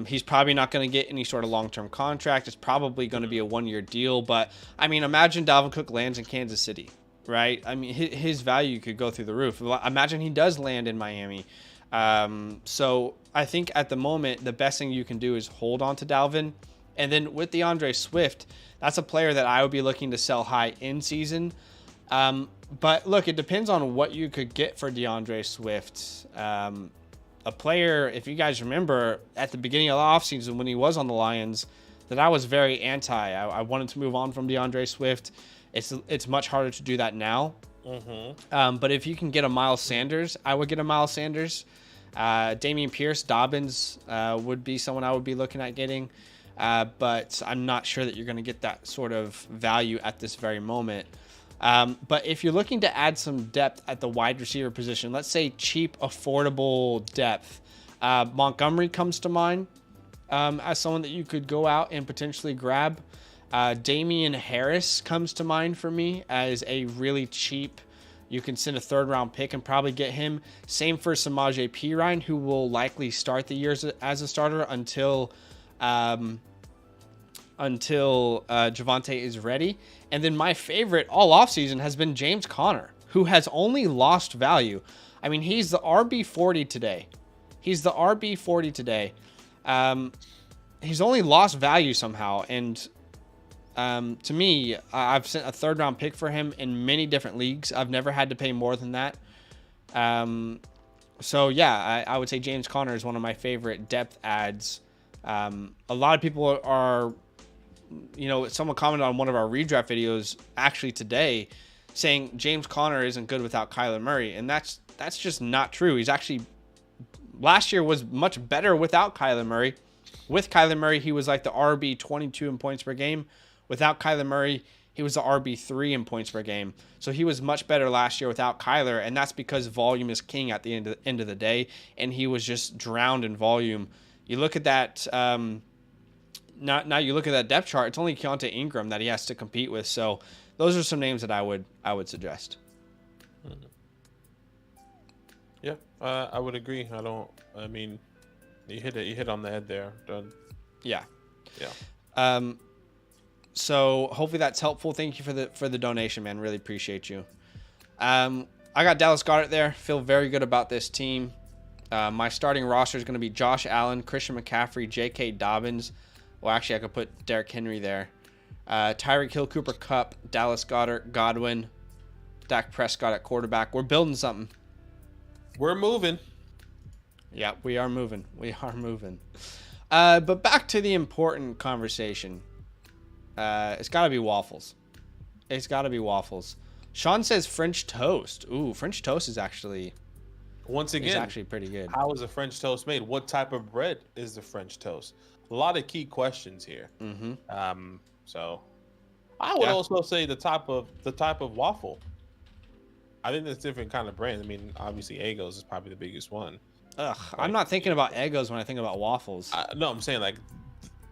He's probably not going to get any sort of long-term contract. It's probably going to be a one-year deal. But, I mean, imagine Dalvin Cook lands in Kansas City, right? I mean, his value could go through the roof. Imagine he does land in Miami. So I think at the moment, the best thing you can do is hold on to Dalvin. And then with DeAndre Swift, that's a player that I would be looking to sell high in season. But look, it depends on what you could get for DeAndre Swift. A player, if you guys remember, at the beginning of the offseason when he was on the Lions, that I was very anti. I wanted to move on from DeAndre Swift. It's much harder to do that now. Mm-hmm. But if you can get a Miles Sanders, I would get a Miles Sanders. Dameon Pierce, Dobbins would be someone I would be looking at getting. But I'm not sure that you're going to get that sort of value at this very moment. But if you're looking to add some depth at the wide receiver position, let's say cheap, affordable depth, Montgomery comes to mind as someone that you could go out and potentially grab. Damian Harris comes to mind for me as a really cheap. You can send a 3rd round pick and probably get him. Same for Samaje Perine, who will likely start the year as a starter until Javonte is ready. And then my favorite all offseason has been James Conner, who has only lost value. I mean, he's the RB40 today. He's only lost value somehow. And to me, I've sent a 3rd round pick for him in many different leagues. I've never had to pay more than that. So yeah, I would say James Conner is one of my favorite depth adds. A lot of people are, someone commented on one of our redraft videos actually today saying James Conner isn't good without Kyler Murray. And that's just not true. He's actually, last year was much better without Kyler Murray. With Kyler Murray, he was like the RB 22 in points per game. Without Kyler Murray, he was the RB3 in points per game. So he was much better last year without Kyler, and that's because volume is king at the end of the day, and he was just drowned in volume. You look at that now you look at that depth chart, it's only Keontae Ingram that he has to compete with. So those are some names that I would suggest. Yeah, I would agree. You hit on the head there. Done. Yeah. Yeah. So hopefully that's helpful. Thank you for the donation, man. Really appreciate you. I got Dallas Goedert there. Feel very good about this team. My starting roster is going to be Josh Allen, Christian McCaffrey, J.K. Dobbins. Well, actually, I could put Derrick Henry there. Tyreek Hill, Cooper Kupp, Dallas Goedert, Godwin, Dak Prescott at quarterback. We're building something. We're moving. Yeah, we are moving. But back to the important conversation. It's got to be waffles. Sean says French toast. Ooh, French toast is actually pretty good. How is a French toast made? What type of bread is the French toast? A lot of key questions here. Mm-hmm. So I would also say the type of waffle. I think there's different kind of brands. I mean, obviously Eggo's is probably the biggest one. Ugh, I'm not thinking about Eggo's when I think about waffles. No, I'm saying like.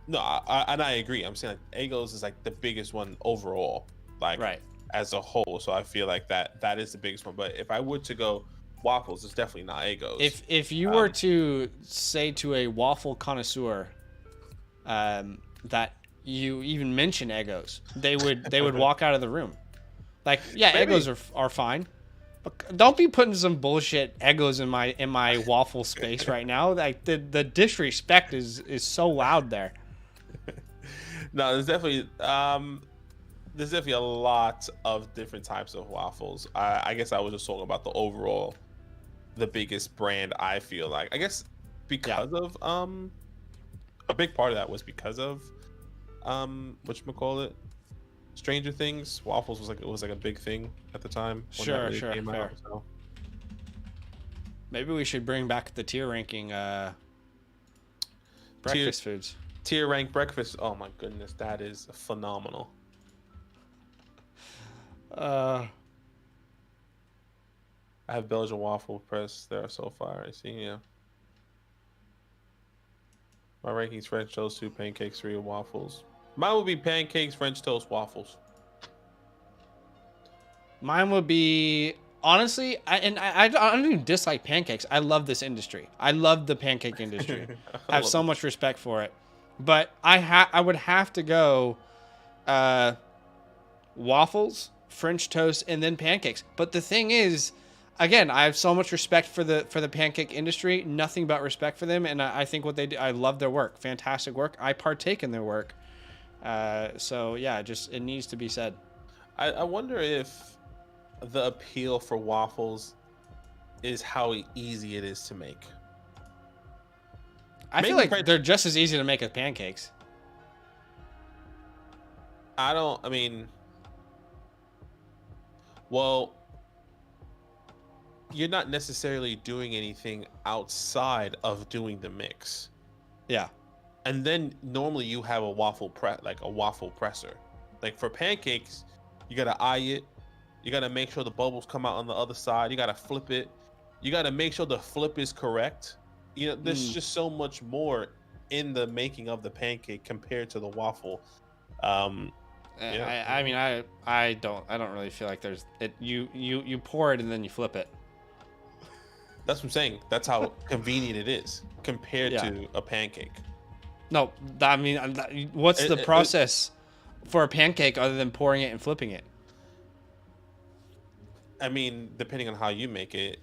No, I agree. I'm saying like Eggo's is like the biggest one overall, like right. as a whole. So I feel like that is the biggest one. But if I were to go waffles, it's definitely not Eggo's. If you were to say to a waffle connoisseur, that you even mention Eggo's, they would walk out of the room. Like, yeah, maybe. Eggo's are fine, but don't be putting some bullshit Eggo's in my waffle space right now. Like the disrespect is so loud there. No, there's definitely a lot of different types of waffles. I guess I was just talking about the biggest brand. I feel like, I guess because of a big part of that was because of whatchamacallit, Stranger Things. Waffles was like a big thing at the time. Sure. Fair. So. Maybe we should bring back the tier ranking breakfast foods. Tier rank breakfast. Oh my goodness, that is phenomenal. I have Belgian waffle press there so far. I see, yeah. My rankings: French toast, 2 pancakes, 3 waffles. Mine would be pancakes, French toast, waffles. Mine would be, honestly, I don't even dislike pancakes. I love this industry. I love the pancake industry. I have so much respect for it. But I would have to go waffles, French toast, and then pancakes. But the thing is, again, I have so much respect for the pancake industry. Nothing but respect for them, and I think what they do, I love their work. Fantastic work. I partake in their work. So yeah, it needs to be said. I wonder if the appeal for waffles is how easy it is to make. I feel like they're just as easy to make as pancakes. Well, you're not necessarily doing anything outside of doing the mix. Yeah. And then normally you have a waffle presser. Like for pancakes, you gotta eye it, You got to make sure the bubbles come out on the other side. You got to flip it. You got to make sure the flip is correct. You know, there's just so much more in the making of the pancake compared to the waffle. Yeah. I mean, I don't really feel like there's it. You pour it and then you flip it. That's what I'm saying. That's how convenient it is compared to a pancake. No, I mean, what's the process for a pancake other than pouring it and flipping it? I mean, depending on how you make it,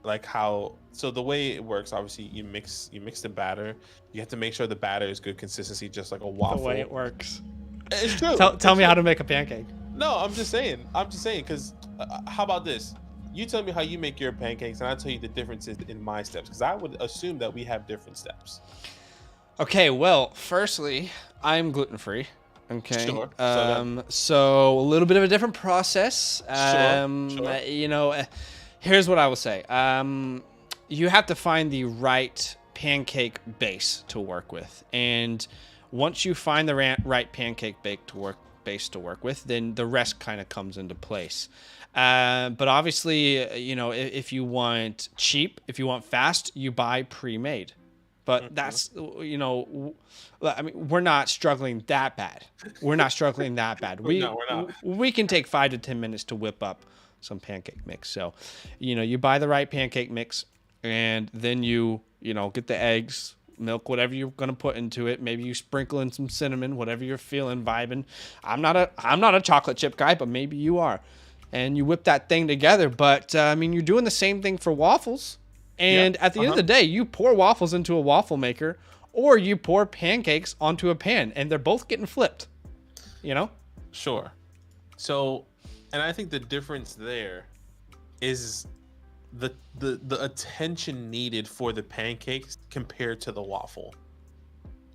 like how. So the way it works, obviously, you mix the batter. You have to make sure the batter is good consistency, just like a waffle. The way it works. It's true. Tell me how to make a pancake. No, I'm just saying, because how about this? You tell me how you make your pancakes, and I'll tell you the differences in my steps, because I would assume that we have different steps. Okay, well, firstly, I'm gluten-free. Okay. Sure. So a little bit of a different process. Sure. You know, here's what I will say. You have to find the right pancake base to work with, and once you find the right pancake base to work with, then the rest kind of comes into place. But obviously, you know, if you want cheap, if you want fast, you buy pre-made. But that's, you know, I mean, we're not struggling that bad. We're not. No, we're not. We can take 5 to 10 minutes to whip up some pancake mix. So, you know, you buy the right pancake mix, and then you know, get the eggs, milk, whatever you're going to put into it. Maybe you sprinkle in some cinnamon, whatever you're feeling, vibing. I'm not a chocolate chip guy, but maybe you are. And you whip that thing together. But, I mean, you're doing the same thing for waffles. And at the end of the day, you pour waffles into a waffle maker, or you pour pancakes onto a pan, and they're both getting flipped, you know? Sure. So, and I think the difference there is the attention needed for the pancakes compared to the waffle.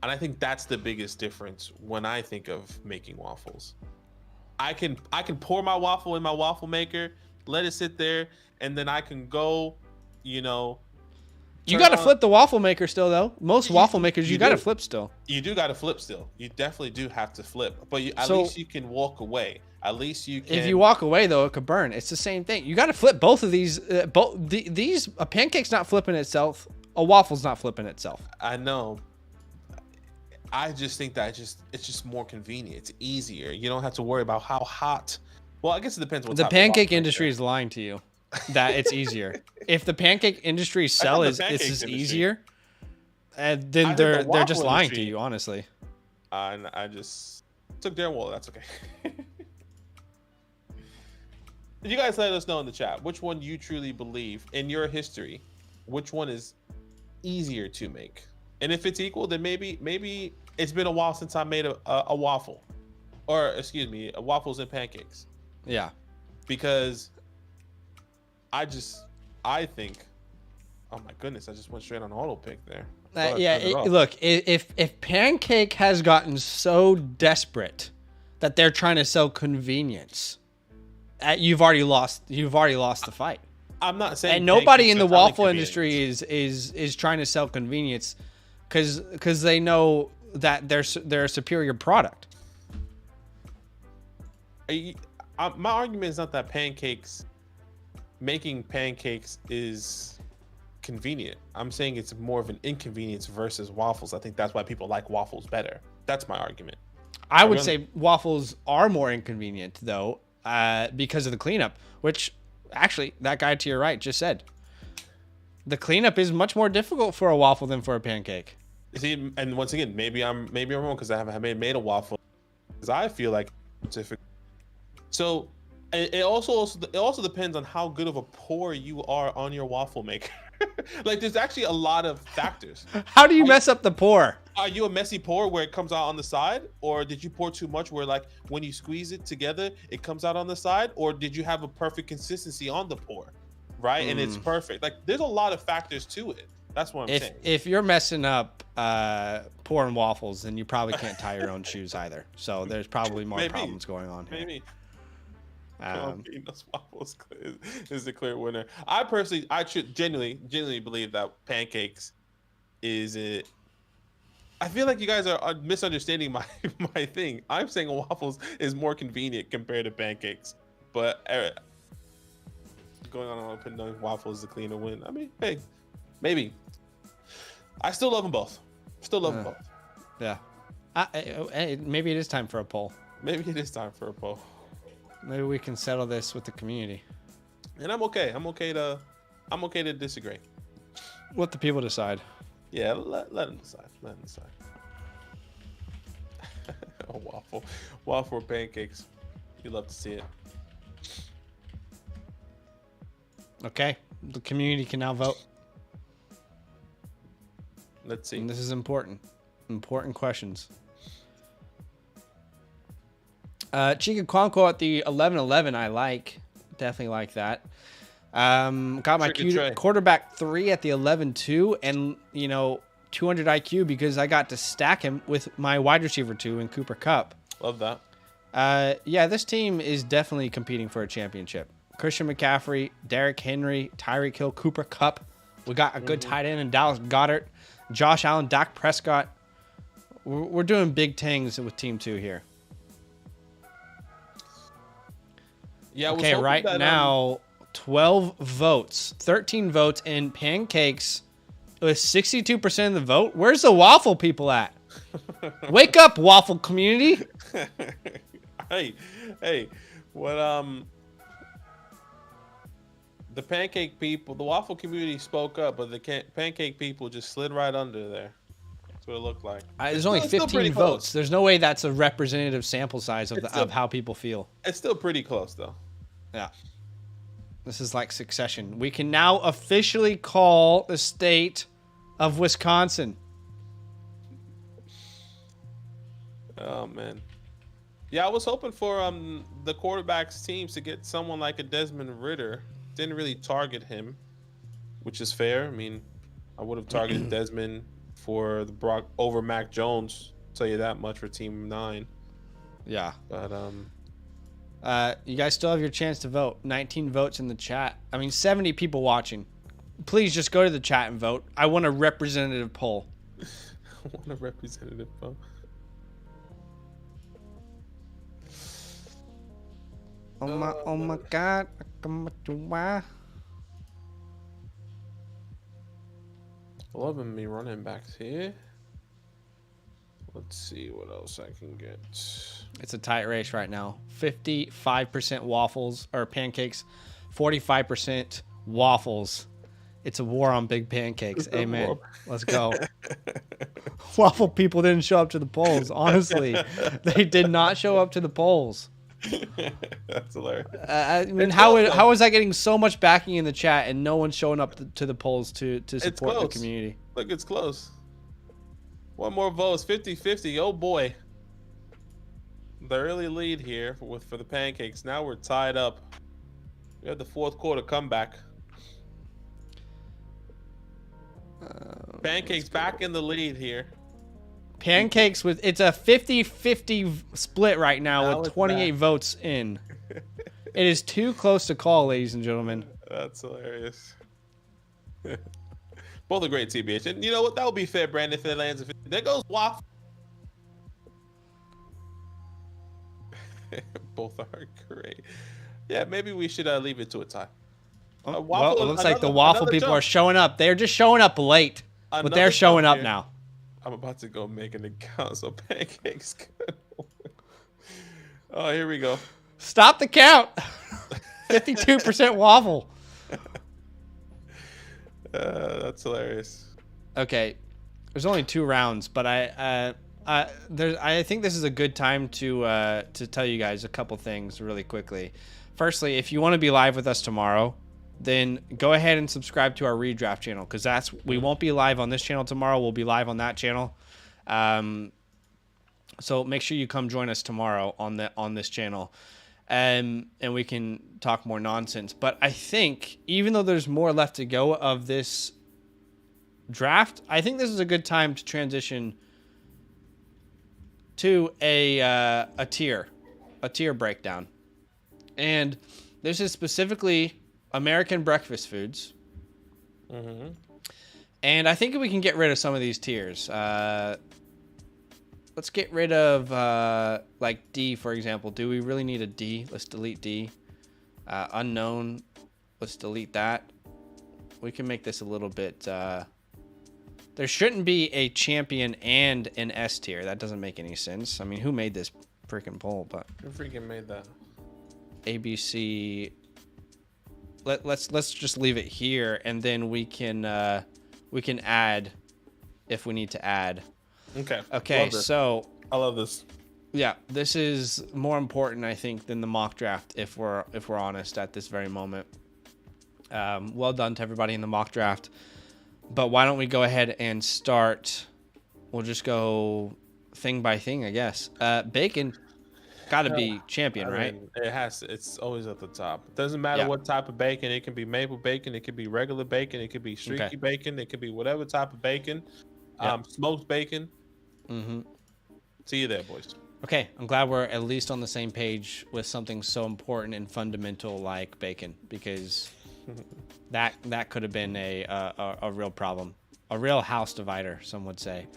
And I think that's the biggest difference when I think of making waffles. I can pour my waffle in my waffle maker, let it sit there, and then I can go, you know. You got to flip the waffle maker still, though. Most waffle makers, you got to flip still. You do got to flip still. You definitely do have to flip. But at least you can walk away. At least you can. If you walk away, though, it could burn. It's the same thing. You got to flip both of these. A pancake's not flipping itself. A waffle's not flipping itself. I know. I just think that it's just more convenient. It's easier. You don't have to worry about how hot. Well, I guess it depends. The pancake industry is lying to you that it's easier. If the pancake industry is easier, then they're just lying to you, honestly. I just took their wallet. That's okay. You guys let us know in the chat which one you truly believe in your history. Which one is easier to make? And if it's equal, then maybe it's been a while since I made a waffle, or excuse me, waffles and pancakes. Yeah, because I think, oh my goodness, I just went straight on auto pick there. Look, if pancake has gotten so desperate that they're trying to sell convenience, you've already lost the fight. I'm not saying. And nobody in the waffle industry is trying to sell convenience, because they know that they're a superior product. My argument is not that making pancakes is convenient. I'm saying it's more of an inconvenience versus waffles. I think that's why people like waffles better. That's my argument. I would say waffles are more inconvenient, though, because of the cleanup, which actually that guy to your right just said. The cleanup is much more difficult for a waffle than for a pancake. See, and once again, maybe I'm wrong because I haven't made a waffle. Because I feel like it's difficult. So it also depends on how good of a pour you are on your waffle maker. Like, there's actually a lot of factors. How do you mess up the pour? Are you a messy pour where it comes out on the side, or did you pour too much where, like, when you squeeze it together it comes out on the side, or did you have a perfect consistency on the pour, right? And it's perfect. Like, there's a lot of factors to it. That's what I'm saying. If you're messing up pouring waffles, then you probably can't tie your own shoes either. So there's probably more problems going on here. Maybe. Those waffles is the clear winner. I genuinely believe that pancakes is it. I feel like you guys are misunderstanding my thing. I'm saying waffles is more convenient compared to pancakes. But going on putting on waffles to clean a win. I mean, hey, maybe. I still love them both. Still love them both. Yeah. Maybe it is time for a poll. Maybe it is time for a poll. Maybe we can settle this with the community. And I'm okay. I'm okay to disagree. Let the people decide. Yeah, let them decide. Let them decide. A waffle or pancakes. You love to see it. Okay, the community can now vote. Let's see. And this is important. Important questions. Chica Quanquo at the 11-11, I like. Definitely like that. Got my quarterback 3 at the 11-2, and 200 IQ because I got to stack him with my wide receiver 2 in Cooper Kupp. Love that. Yeah, this team is definitely competing for a championship. Christian McCaffrey, Derrick Henry, Tyreek Hill, Cooper Kupp. We got a good tight end in Dallas Goedert, Josh Allen, Dak Prescott. We're doing big things with Team 2 here. Yeah. Okay, right now, 12 votes, 13 votes, and Pancakes with 62% of the vote. Where's the waffle people at? Wake up, waffle community. Hey, what the pancake people, the waffle community spoke up, but the pancake people just slid right under there. That's what it looked like. There's only 15 votes. There's no way that's a representative sample size of how people feel. It's still pretty close, though. Yeah. This is like Succession. We can now officially call the state of Wisconsin. Oh, man. Yeah, I was hoping for the quarterbacks teams to get someone like a Desmond Ridder. Didn't really target him, which is fair. I mean, I would have targeted Desmond for the Brock over Mac Jones. I'll tell you that much for Team 9. Yeah. But you guys still have your chance to vote. 19 votes in the chat. I mean, 70 people watching. Please just go to the chat and vote. I want a representative poll. I want a representative poll. Oh my God. 11 me running backs here. Let's see what else I can get. It's a tight race right now. 55% waffles or pancakes, 45% waffles. It's a war on big pancakes. Amen. Let's go. Waffle people didn't show up to the polls. Honestly, they did not show up to the polls. That's hilarious. I mean, how is that getting so much backing in the chat and no one's showing up to the polls to support the community? Look, it's close. One more vote. It's 50-50. Oh boy. The early lead here for the pancakes. Now we're tied up. We have the fourth quarter comeback. Pancakes back in the lead here. Pancakes it's a 50-50 split right now with 28 votes in. It is too close to call, ladies and gentlemen. That's hilarious. Both are great, TBH. And you know what? That would be fair, Brandon, if it lands. There goes Waffle. Both are great. Yeah, maybe we should leave it to a tie. Well, it looks like the waffle people are showing up. They're just showing up late, but they're showing up now. I'm about to go make an account so pancakes can. Oh, here we go. Stop the count. 52% waffle. That's hilarious. Okay, there's only 2 rounds, but I think this is a good time to tell you guys a couple things really quickly. Firstly, if you want to be live with us tomorrow, then go ahead and subscribe to our redraft channel because we won't be live on this channel tomorrow. We'll be live on that channel. So make sure you come join us tomorrow on this channel, and we can talk more nonsense. But I think even though there's more left to go of this draft, I think this is a good time to transition to a tier breakdown, and this is specifically American breakfast foods. Mm-hmm. And I think we can get rid of some of these tiers. Let's get rid of like D, for example. Do we really need a D? Let's delete D. Unknown. Let's delete that. We can make this a little bit. There shouldn't be a champion and an S tier. That doesn't make any sense. I mean, who made this freaking poll? But who freaking made that? ABC. Let's just leave it here, and then we can add if we need to add. Okay. So I love this. Yeah, this is more important, I think, than the mock draft. If we're honest, at this very moment. Well done to everybody in the mock draft. But why don't we go ahead and start? We'll just go thing by thing, I guess. Bacon, got to be champion, right? It has to. It's always at the top. It doesn't matter what type of bacon. It can be maple bacon. It could be regular bacon. It could be streaky bacon. It could be whatever type of bacon. Smoked bacon. Mm-hmm. See you there, boys. Okay, I'm glad we're at least on the same page with something so important and fundamental like bacon, because that could have been a real problem, a real house divider, some would say.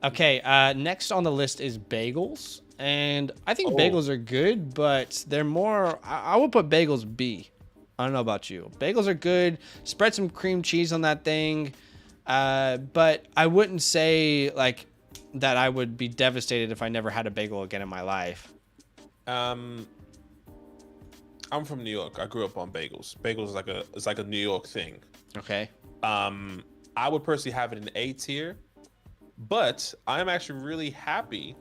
Okay, next on the list is bagels, and I think bagels are good, but they're more. I would put bagels B. I don't know about you. Bagels are good. Spread some cream cheese on that thing, but I wouldn't say like that I would be devastated if I never had a bagel again in my life. I'm from New York. I grew up on bagels. Bagels is like a New York thing. Okay. I would personally have it in A tier, but I'm actually really happy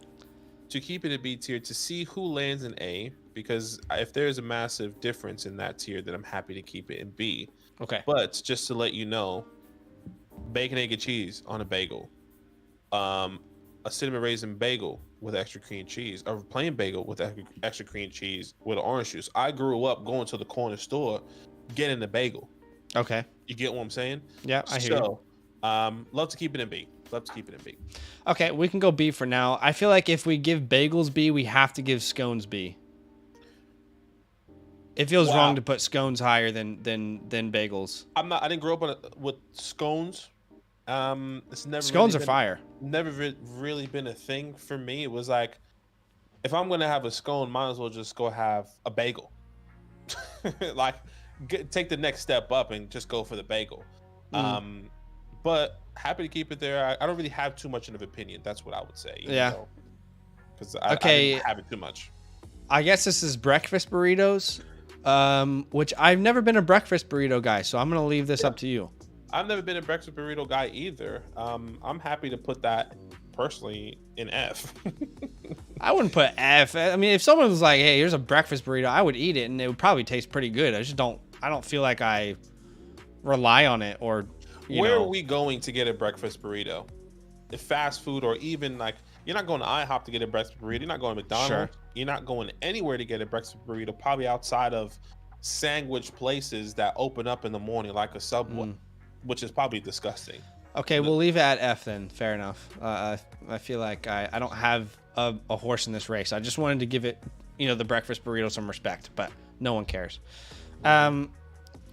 to keep it in B tier to see who lands in A, because if there's a massive difference in that tier, then I'm happy to keep it in B. Okay. But just to let you know, bacon, egg, and cheese on a bagel. A cinnamon raisin bagel with extra cream cheese, a plain bagel with extra cream cheese with orange juice. I grew up going to the corner store, getting the bagel. Okay. You get what I'm saying? Yeah, I hear you. Love to keep it in B. Love to keep it in B. Okay, we can go B for now. I feel like if we give bagels B, we have to give scones B. It feels wrong to put scones higher than bagels. I didn't grow up with scones. It's never scones really are fire. Never really been a thing for me. It was like, if I'm gonna have a scone, might as well just go have a bagel. Like, take the next step up and just go for the bagel. But happy to keep it there. I don't really have too much of an opinion. That's what I would say. Because I didn't have it too much. I guess this is breakfast burritos, which I've never been a breakfast burrito guy, so I'm gonna leave this up to you. I've never been a breakfast burrito guy either. I'm happy to put that personally in F. I wouldn't put F. I mean, if someone was like, "Hey, here's a breakfast burrito," I would eat it, and it would probably taste pretty good. I don't feel like I rely on it or. Where are we going to get a breakfast burrito? If fast food, or even like, you're not going to IHOP to get a breakfast burrito. You're not going to McDonald's. Sure. You're not going anywhere to get a breakfast burrito. Probably outside of sandwich places that open up in the morning, like a Subway, which is probably disgusting. Okay, we'll leave it at F then. Fair enough. I feel like I don't have a horse in this race. I just wanted to give it, the breakfast burrito some respect, but no one cares.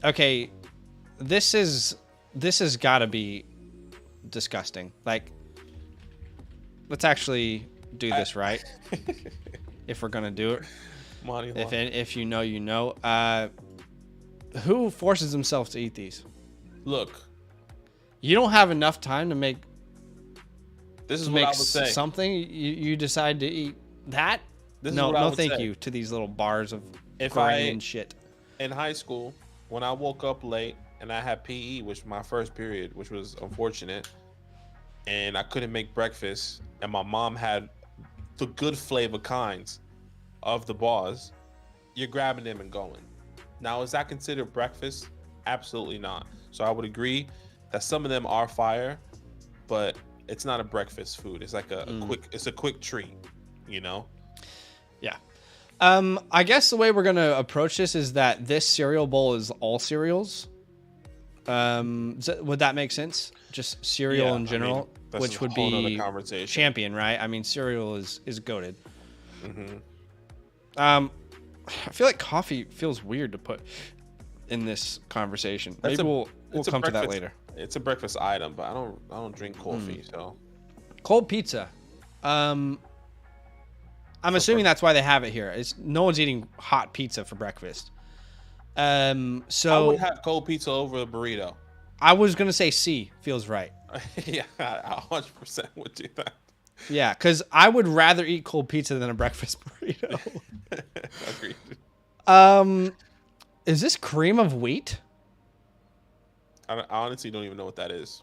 Okay, this has got to be disgusting. Like, let's actually do this right. If we're gonna do it, if you know, you know. Who forces themselves to eat these? Look, you don't have enough time to make. This is what I would say. Something you decide to eat that. No, thank you to these little bars of grain and shit. In high school, when I woke up late and I had PE, which was my first period, which was unfortunate, and I couldn't make breakfast, and my mom had the good flavor kinds of the bars, you're grabbing them and going. Now, is that considered breakfast? Absolutely not. So I would agree that some of them are fire, but it's not a breakfast food. It's like a quick treat, Yeah. I guess the way we're gonna approach this is that this cereal bowl is all cereals. Would that make sense? Just cereal in general, which would be champion, right? I mean, cereal is goated. I feel like coffee feels weird to put in this conversation. Maybe we'll come to that later. It's a breakfast item, but I don't drink coffee. So cold pizza. I'm assuming that's why they have it here. No one's eating hot pizza for breakfast. I So would have cold pizza over a burrito. I was gonna say C feels right. Yeah, I 100% would do that. Yeah, because I would rather eat cold pizza than a breakfast burrito. Agreed. Is this cream of wheat? I honestly don't even know what that is.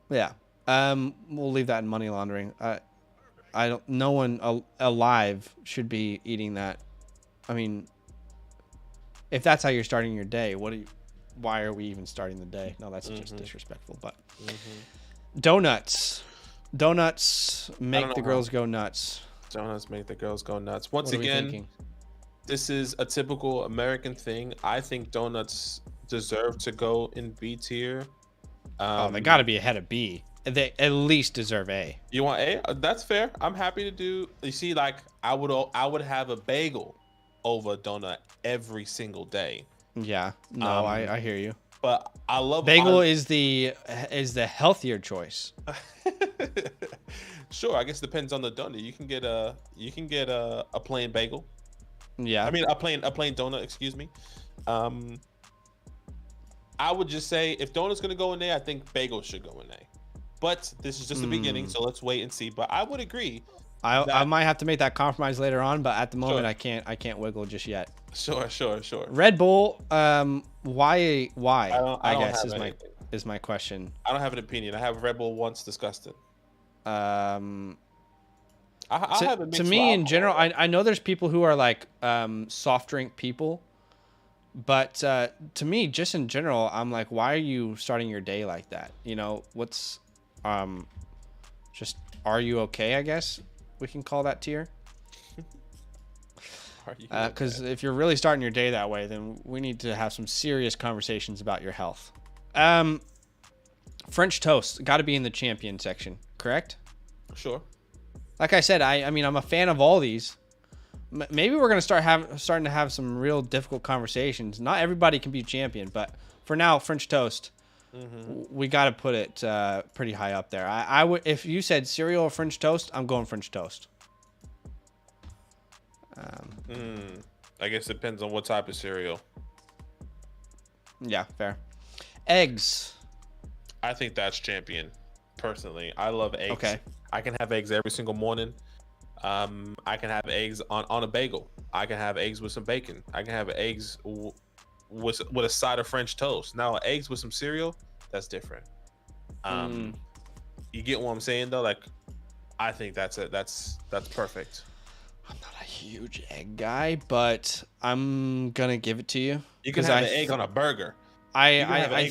Yeah. We'll leave that in money laundering. I don't. No one alive should be eating that. I mean, if that's how you're starting your day, why are we even starting the day? No, that's just disrespectful. But donuts make the girls go nuts. Donuts make the girls go nuts. Once What are we again, thinking? this is a typical American thing. I think donuts deserve to go in B tier. They got to be ahead of B. They at least deserve A. You want A? That's fair. I'm happy to do. You see, like I would have a bagel over a donut every single day. Yeah. No, I hear you. But I love Bagel is the healthier choice. Sure, I guess it depends on the donut. You can get a plain bagel. Yeah. I mean a plain donut. Excuse me. I would just say if donut's gonna go in there, I think bagel should go in there. But this is just the beginning, so let's wait and see. But I would agree. I might have to make that compromise later on, but at the moment Sure. I can't wiggle just yet. Sure. Red Bull, why? I don't guess have anything. is my question. I don't have an opinion. I have Red Bull once discussed it. Um, I have a to me in general, I know there's people who are like soft drink people, but to me, just in general, I'm like, why are you starting your day like that? You know, what's just are you okay? I guess we can call that tier. Because if you're really starting your day that way, then we need to have some serious conversations about your health. French toast got to be in the champion section, correct? Sure. Like I said, I mean, I'm a fan of all these. Maybe we're gonna starting to have some real difficult conversations. Not everybody can be champion, but for now, French toast, we got to put it pretty high up there. I would, if you said cereal or French toast, I'm going French toast. I guess it depends on what type of cereal. Yeah, fair. Eggs. I think that's champion. Personally, I love eggs. Okay. I can have eggs every single morning. I can have eggs on a bagel. I can have eggs with some bacon. I can have eggs with a side of French toast. Now, eggs with some cereal, that's different. You get what I'm saying though? Like, I think that's perfect. I'm not a huge egg guy, but I'm gonna give it to you. You can have an egg on a burger. I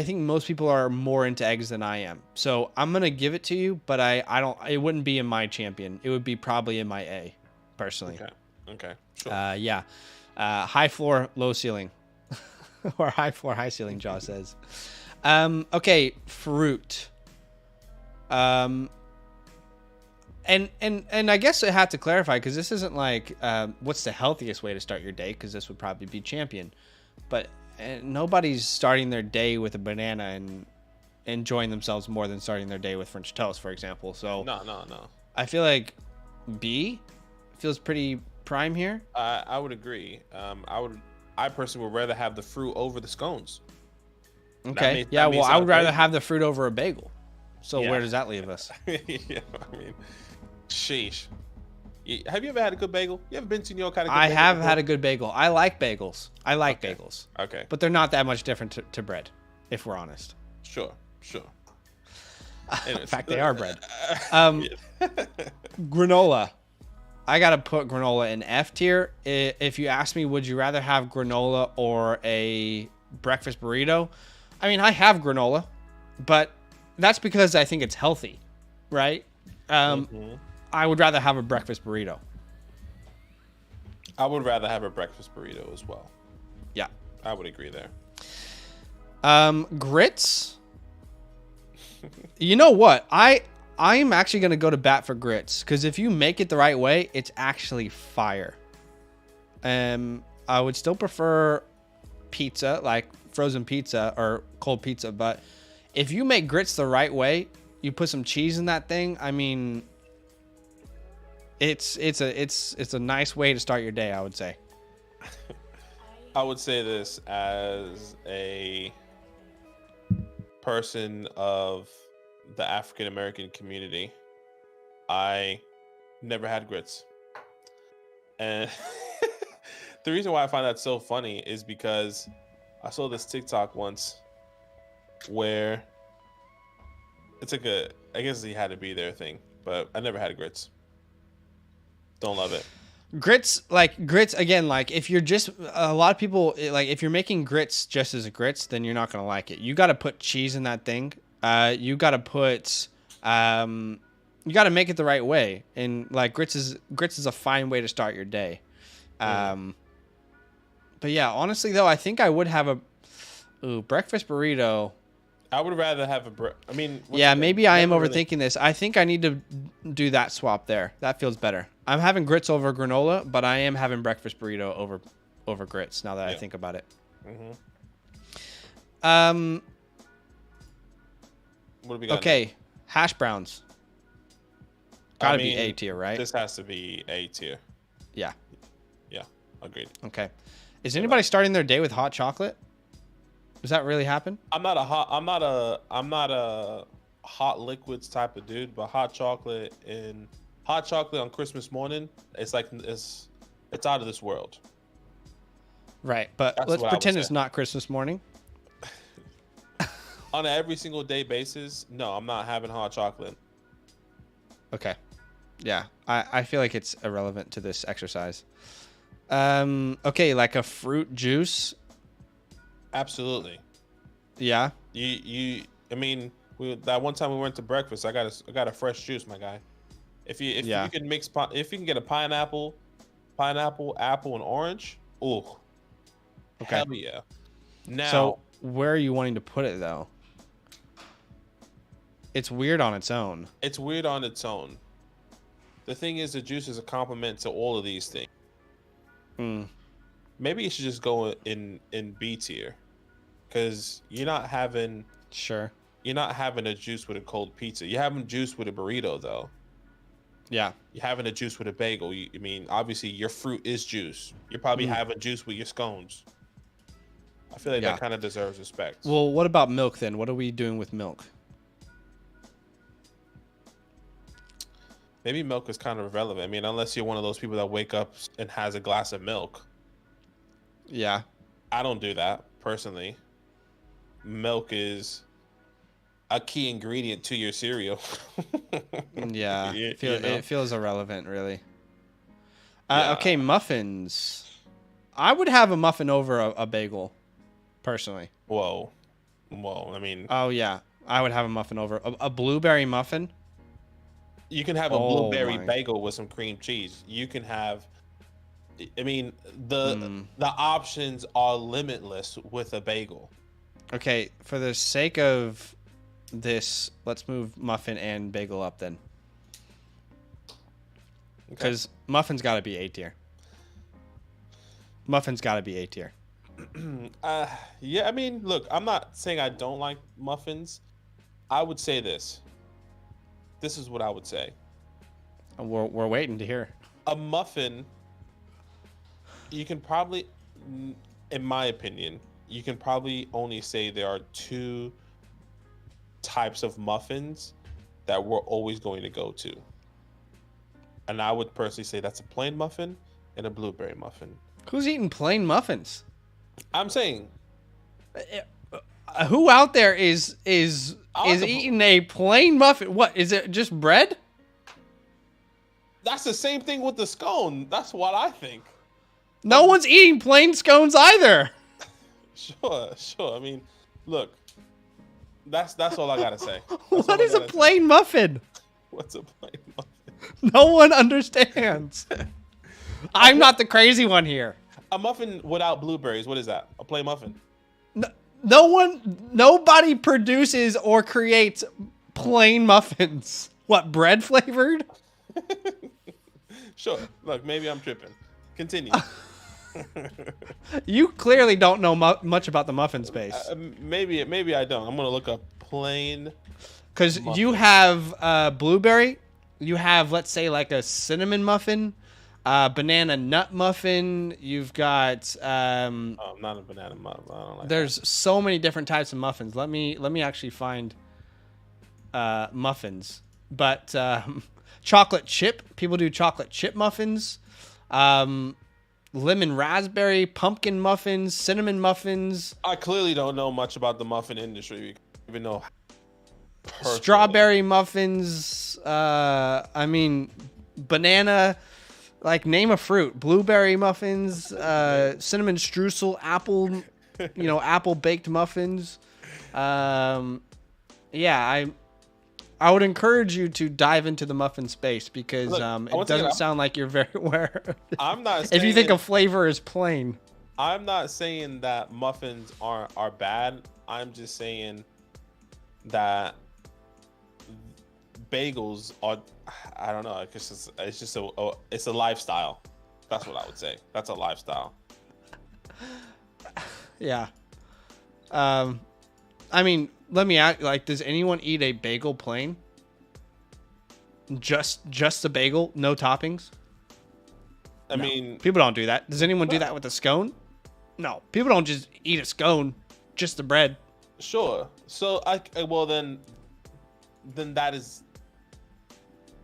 think most people are more into eggs than I am. So I'm gonna give it to you, but I don't. It wouldn't be in my champion. It would be probably in my A, personally. Okay. Sure. Yeah. High floor, low ceiling, or high floor, high ceiling. Jaw says. Okay, fruit. And I guess I have to clarify because this isn't like what's the healthiest way to start your day, because this would probably be champion, but nobody's starting their day with a banana and enjoying themselves more than starting their day with French toast, for example. So No. I feel like B feels pretty prime here. I would agree. I personally would rather have the fruit over the scones. Okay. I would rather have the fruit over a bagel. So where does that leave us? Yeah, I mean, sheesh. Have you ever had a good bagel? You ever been to New York? I have had a good bagel. I like bagels. Bagels. Okay. But they're not that much different to bread, if we're honest. Sure. In fact, they are bread. Granola. I got to put granola in F tier. If you ask me, would you rather have granola or a breakfast burrito? I mean, I have granola, but that's because I think it's healthy, right? I would rather have a breakfast burrito. I would rather have a breakfast burrito as well. Yeah. I would agree there. Grits. You know what? I'm actually going to go to bat for grits, because if you make it the right way, it's actually fire. I would still prefer pizza, like frozen pizza or cold pizza, but if you make grits the right way, you put some cheese in that thing, I mean, it's a nice way to start your day, I would say. I would say this as a person of the African American community. I never had grits. And the reason why I find that so funny is because I saw this TikTok once where it's like I guess he had to be there thing, but I never had grits. Don't love it. Grits again, like if you're just a lot of people like if you're making grits just as grits, then you're not gonna like it. You got to put cheese in that thing. You got to put you got to make it the right way, and like grits is a fine way to start your day. But yeah, honestly though, I think I would have a breakfast burrito. I would rather have yeah, maybe I am overthinking this. I think I need to do that swap there. That feels better. I'm having grits over granola, but I am having breakfast burrito over grits now that I think about it. What do we got? Okay, now? Hash browns. Gotta be A tier, right? This has to be A tier. Yeah. Yeah, agreed. Okay. Is anybody starting their day with hot chocolate? Does that really happen? I'm not a hot liquids type of dude, but hot chocolate on Christmas morning, it's like it's out of this world. Right, but let's pretend it's not Christmas morning. On an every single day basis, no, I'm not having hot chocolate. Okay. Yeah, I feel like it's irrelevant to this exercise. Okay, like a fruit juice. Absolutely. Yeah. That one time we went to breakfast, I got a fresh juice, my guy. If you can get a pineapple, apple, and orange, ooh. Okay. Hell yeah. Now, so where are you wanting to put it though? It's weird on its own. It's weird on its own. The thing is, the juice is a complement to all of these things. Maybe you should just go in B tier, because you're not having a juice with a cold pizza. You're having juice with a burrito though. Yeah. You're having a juice with a bagel. Obviously your fruit is juice. You're probably having juice with your scones. I feel like that kind of deserves respect. Well, what about milk then? What are we doing with milk? Maybe milk is kind of irrelevant. Unless you're one of those people that wake up and has a glass of milk. Yeah. I don't do that, personally. Milk is a key ingredient to your cereal. Yeah. It feels irrelevant, really. Okay, muffins. I would have a muffin over a bagel, personally. Whoa. Oh, yeah. I would have a muffin over a blueberry muffin. You can have a blueberry bagel with some cream cheese. You can have... the options are limitless with a bagel. Okay, for the sake of this, let's move muffin and bagel up then. Because muffin's got to be A tier. Muffin's got to be A tier. Yeah, look, I'm not saying I don't like muffins. I would say this. This is what I would say. We're waiting to hear. A muffin, you can probably, in my opinion, you can probably only say there are two types of muffins that we're always going to go to. And I would personally say that's a plain muffin and a blueberry muffin. Who's eating plain muffins? I'm saying, who out there is eating a plain muffin? What is it? Just bread? That's the same thing with the scone. That's what I think. No one's eating plain scones either. Sure. Look, that's all I gotta say. What is a plain muffin? What's a plain muffin? No one understands. I'm not the crazy one here. A muffin without blueberries. What is that? A plain muffin? Nobody produces or creates plain muffins. What, bread flavored? Sure. Look, maybe I'm tripping. Continue. You clearly don't know much about the muffin space. Maybe I don't. I'm gonna look up plain. Because you have blueberry, you have, let's say, like a cinnamon muffin, Banana nut muffin. You've got Oh, I'm not a banana muffin. I don't like there's so many different types of muffins. Let me actually find muffins. But chocolate chip. People do chocolate chip muffins. Lemon raspberry, pumpkin muffins, cinnamon muffins. I clearly don't know much about the muffin industry, even though personally. Strawberry muffins. I mean, banana. Like, name a fruit. Blueberry muffins. Cinnamon streusel. Apple. Apple baked muffins. Yeah, I would encourage you to dive into the muffin space because Look, it doesn't sound like you're very aware of it. I'm not saying, if you think a flavor is plain. I'm not saying that muffins are bad. I'm just saying that bagels are, I don't know, it's just a lifestyle. That's what I would say. That's a lifestyle. Yeah. I mean, let me ask, like, does anyone eat a bagel plain? Just a bagel, no toppings? I mean, people don't do that. Does anyone do that with a scone? No, people don't just eat a scone, just the bread. Sure. So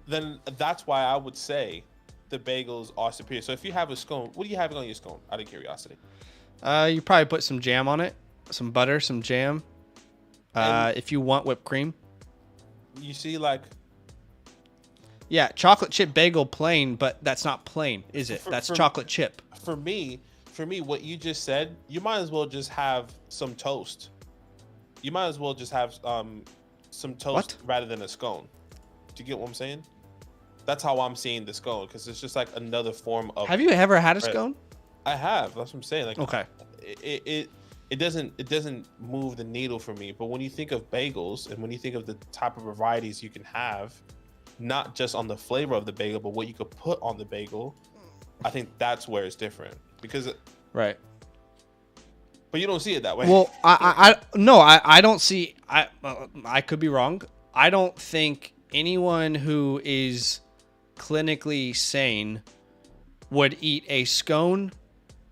then that's why I would say the bagels are superior. So if you have a scone, what are you having on your scone? Out of curiosity. You probably put some jam on it, some butter, some jam. If you want whipped cream. You see, like. Yeah, chocolate chip bagel plain, but that's not plain, is it? That's chocolate chip. For me, what you just said, you might as well just have some toast. You might as well just have some toast rather than a scone. Do you get what I'm saying? That's how I'm seeing the scone, because it's just like another form of. Have you ever had a scone? I have. That's what I'm saying. Like, okay. It doesn't move the needle for me. But when you think of bagels and when you think of the type of varieties you can have, not just on the flavor of the bagel, but what you could put on the bagel, I think that's where it's different. Because right. But you don't see it that way. Well, I don't see. I could be wrong. I don't think anyone who is clinically sane would eat a scone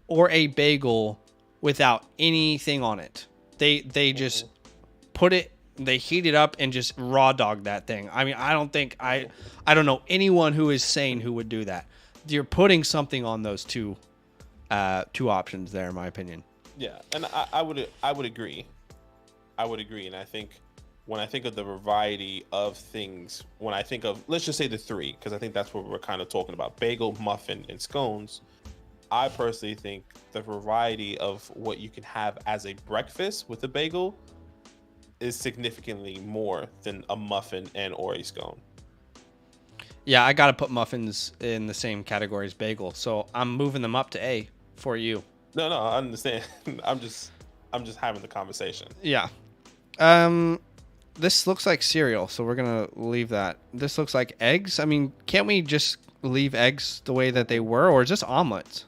or a bagel without anything on it. They just put it, they heat it up and just raw dog that thing. I mean, I don't know anyone who is sane who would do that. You're putting something on those two options there, in my opinion. Yeah, and I would agree. And I think when I think of the variety of things, when I think of, let's just say the three, because I think that's what we're kind of talking about: bagel, muffin, and scones. I personally think the variety of what you can have as a breakfast with a bagel is significantly more than a muffin and or a scone. Yeah, I gotta put muffins in the same category as bagel, so I'm moving them up to A for you. No, I understand. I'm just having the conversation. Yeah. This looks like cereal, so we're gonna leave that. This looks like eggs. I mean, can't we just leave eggs the way that they were, or is this omelets?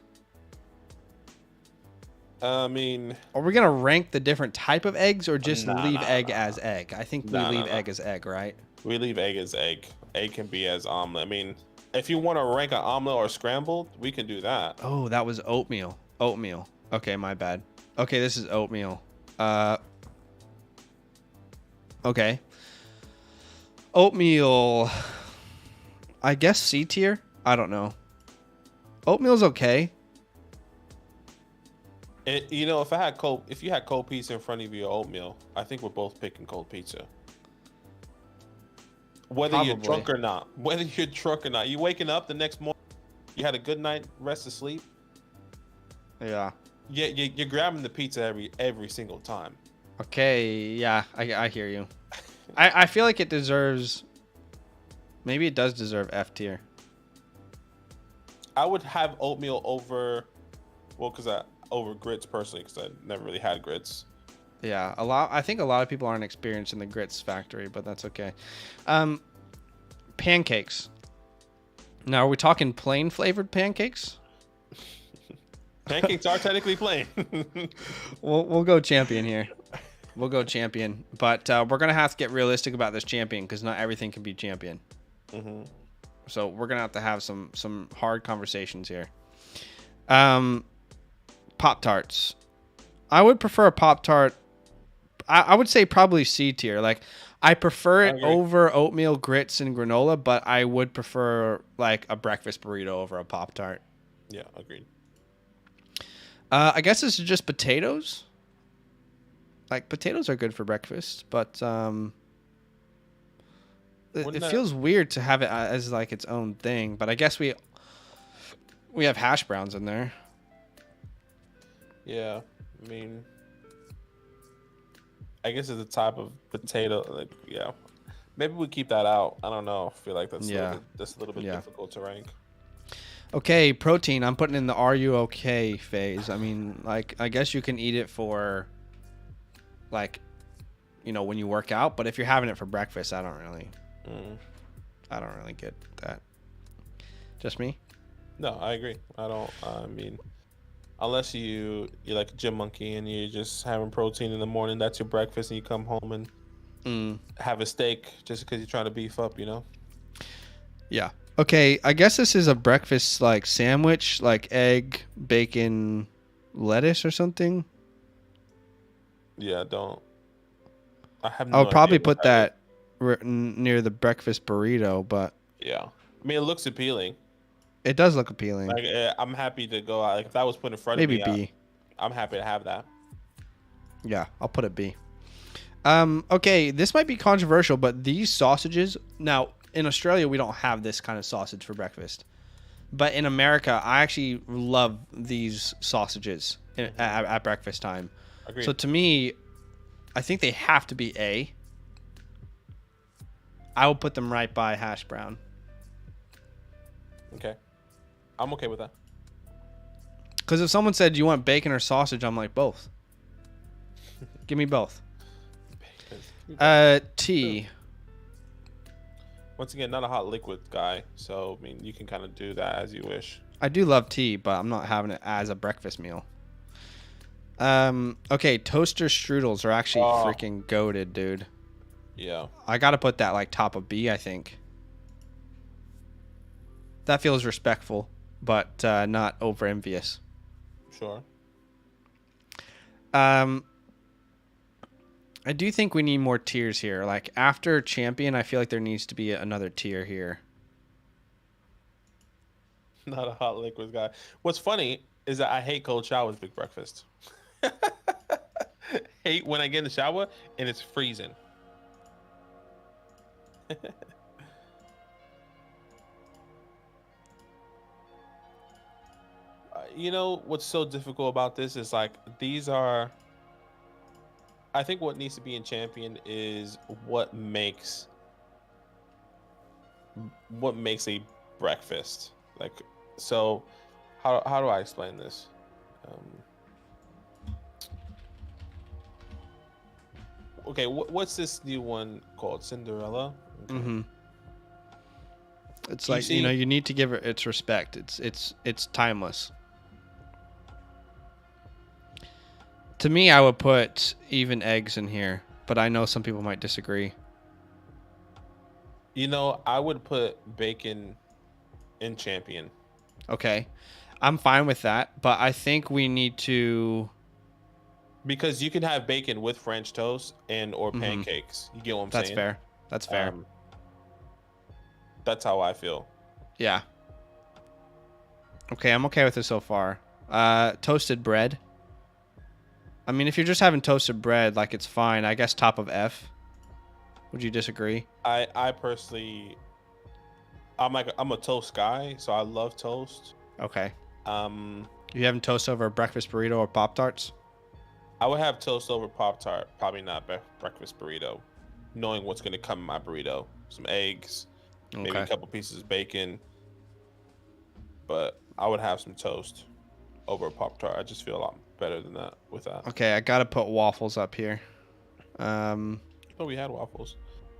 I mean, are we gonna rank the different type of eggs, or just leave egg as egg? I think we leave egg as egg, right? We leave egg as egg. Egg can be as omelet. I mean, if you want to rank an omelet or scrambled, we can do that. Oh, that was oatmeal. Oatmeal. Okay, my bad. Okay, this is oatmeal. Okay. Oatmeal. I guess C tier. I don't know. Oatmeal's okay. If you had cold pizza in front of you, oatmeal, I think we're both picking cold pizza. Whether you're drunk or not, you waking up the next morning, you had a good night, rest of sleep. Yeah. Yeah, you're grabbing the pizza every single time. Okay, yeah, I hear you. I feel like it deserves. Maybe it does deserve F tier. I would have oatmeal over grits personally, because I never really had grits. Yeah, I think a lot of people aren't experienced in the grits factory, but that's okay. Pancakes. Now, are we talking plain flavored pancakes? Pancakes are technically plain. We'll go champion here. We'll go champion, but we're gonna have to get realistic about this champion because not everything can be champion. Mm-hmm. So we're gonna have some hard conversations here. Pop-Tarts. I would prefer a Pop-Tart. I would say probably C tier. Like, I prefer I it agree. over oatmeal grits and granola, but I would prefer like a breakfast burrito over a Pop-Tart. Yeah, agreed. I guess this is just potatoes. Like, potatoes are good for breakfast, but it feels weird to have it as like its own thing. But I guess we have hash browns in there. Yeah, I mean, I guess it's a type of potato. Like, yeah, maybe we keep that out. I don't know. I feel like that's a little bit difficult to rank. Okay, protein. I'm putting in the "Are you okay?" phase. I mean, like, I guess you can eat it for, like, when you work out. But if you're having it for breakfast, I don't really get that. Just me? No, I agree. I don't. I mean, unless you're like a gym monkey and you're just having protein in the morning, that's your breakfast, and you come home and have a steak just because you're trying to beef up, Yeah. Okay, I guess this is a breakfast like sandwich, like egg, bacon, lettuce or something. Yeah, I have no I would probably idea what put that near the breakfast burrito, but yeah. I mean, it looks appealing. it does look appealing. Like, I'm happy to go out. Like, if that was put in front Maybe of me, B. I'm happy to have that. Yeah, I'll put it B. Okay, this might be controversial, but these sausages, now in Australia we don't have this kind of sausage for breakfast, but in America I actually love these sausages at breakfast time. Agreed. So to me, I think they have to be A. I will put them right by hash brown. Okay, I'm okay with that. Because if someone said, "Do you want bacon or sausage?" I'm like, both. Give me both. Tea. Once again, not a hot liquid guy, so I mean, you can kind of do that as you wish. I do love tea, but I'm not having it as a breakfast meal. Okay, toaster strudels are actually freaking goated, dude. Yeah. I gotta put that like top of B, I think. That feels respectful, but not over envious. Sure. I do think we need more tiers here. Like, after champion, I feel like there needs to be another tier here. Not a hot liquid guy. What's funny is that I hate cold showers, big breakfast. Hate when I get in the shower and it's freezing. What's so difficult about this is like these are. I think what needs to be in champion is what makes a breakfast. Like, so how do I explain this? Okay, what's this new one called? Cinderella? Okay. Mm-hmm. It's like, you need to give it its respect. It's timeless. To me, I would put even eggs in here, but I know some people might disagree. I would put bacon in champion. Okay. I'm fine with that, but I think we need to... Because you can have bacon with French toast or pancakes. You get what I'm saying? That's fair. That's fair. That's how I feel. Yeah. Okay, I'm okay with this so far. Toasted bread. I mean, if you're just having toasted bread, like, it's fine. I guess top of F. Would you disagree? I personally, I'm a toast guy, so I love toast. Okay. You having toast over a breakfast burrito or Pop-Tarts? I would have toast over Pop-Tart, probably not breakfast burrito, knowing what's going to come in my burrito. Some eggs, maybe a couple pieces of bacon, but I would have some toast over a Pop-Tart. I just feel a lot better than that with that. Okay, I got to put waffles up here. Oh, we had waffles.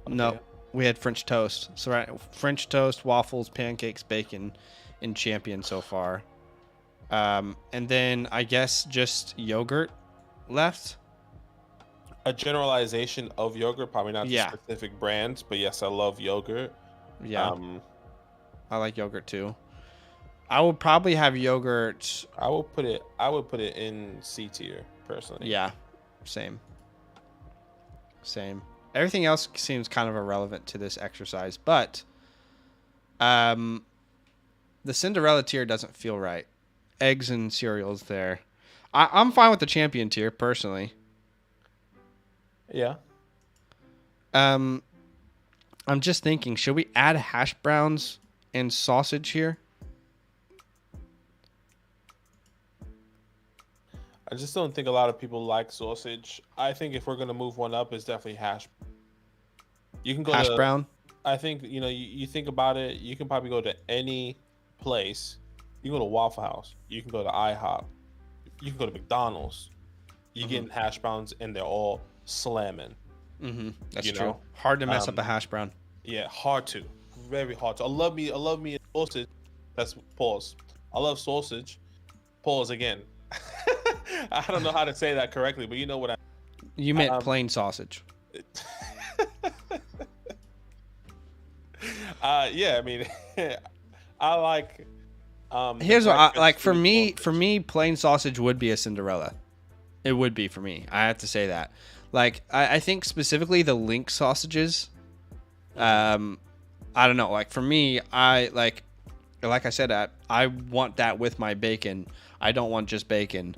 Okay. No, we had French toast. So, right, French toast, waffles, pancakes, bacon in champion so far. And then I guess just yogurt left. A generalization of yogurt, probably not the specific brands, but yes, I love yogurt. Yeah. I like yogurt too. I would probably have yogurt. I would put it in C tier personally. Yeah, same. Everything else seems kind of irrelevant to this exercise, but the Cinderella tier doesn't feel right. Eggs and cereals there. I'm fine with the champion tier personally. Yeah. I'm just thinking, should we add hash browns and sausage here? I just don't think a lot of people like sausage. I think if we're gonna move one up, it's definitely hash. You can go Hash to, brown. I think you think about it. You can probably go to any place. You can go to Waffle House. You can go to IHOP. You can go to McDonald's. You get hash browns, and they're all slamming. That's true. Hard to mess up a hash brown. Yeah, hard to, very hard to. I love me a sausage. That's pause. I love sausage. Pause again. I don't know how to say that correctly, but you know what I. You meant plain sausage. Yeah, I mean, I like. Here's what I like. For me, plain sausage would be a Cinderella. It would be for me. I have to say that. Like, I think specifically the link sausages. I don't know. Like for me, like I said, I want that with my bacon. I don't want just bacon.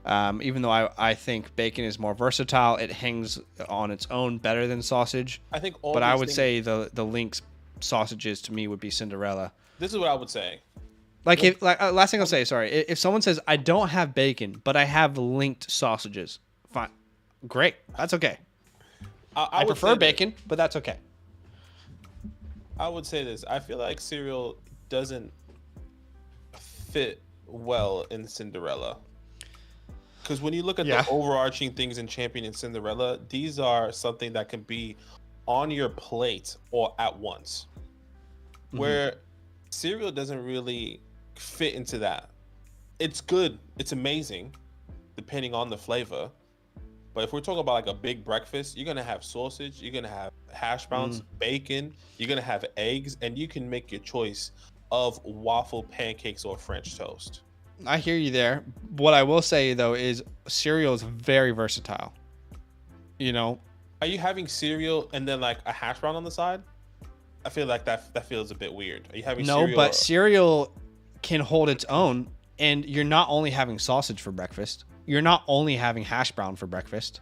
Even though I think bacon is more versatile, it hangs on its own better than sausage. I think but I would say the links sausages to me would be Cinderella. This is what I would say. Like last thing I'll say, sorry, if someone says I don't have bacon but I have linked sausages, fine, great, that's okay. I prefer bacon, but that's okay. I would say this. I feel like cereal doesn't fit well in Cinderella. Because when you look at the overarching things in Champion and Cinderella, these are something that can be on your plate or at once. Where cereal doesn't really fit into that. It's good. It's amazing, depending on the flavor. But if we're talking about like a big breakfast, you're going to have sausage, you're going to have hash browns, bacon, you're going to have eggs, and you can make your choice of waffle, pancakes, or French toast. I hear you there. What I will say though is cereal is very versatile. You know, are you having cereal and then like a hash brown on the side? I feel like that feels a bit weird. Are you having cereal? No, but cereal can hold its own, and you're not only having sausage for breakfast. You're not only having hash brown for breakfast.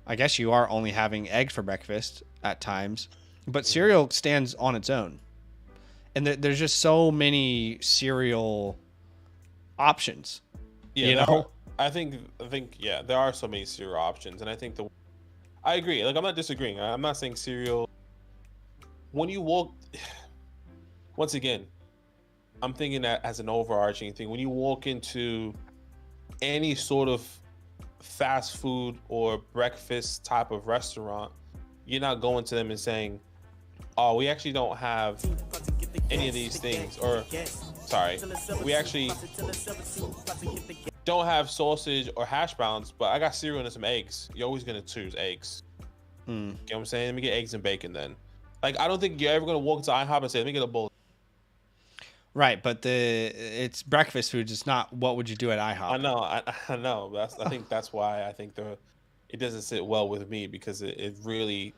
I guess you are only having egg for breakfast at times, but cereal stands on its own. And there's just so many cereal options. Yeah, you know? I think yeah, there are so many cereal options, and I think I agree. Like I'm not disagreeing. I'm not saying cereal. When you walk, once again, I'm thinking that as an overarching thing. When you walk into any sort of fast food or breakfast type of restaurant, you're not going to them and saying, "Oh, we actually don't have any of these things," or sorry, we actually don't have sausage or hash browns, but I got cereal and some eggs. You're always gonna choose eggs. You know what I'm saying? Let me get eggs and bacon then. Like I don't think you're ever gonna walk into IHOP and say, "Let me get a bowl." Right, but it's breakfast foods. It's not what would you do at IHOP. I know. I think that's why I think it doesn't sit well with me, because it really,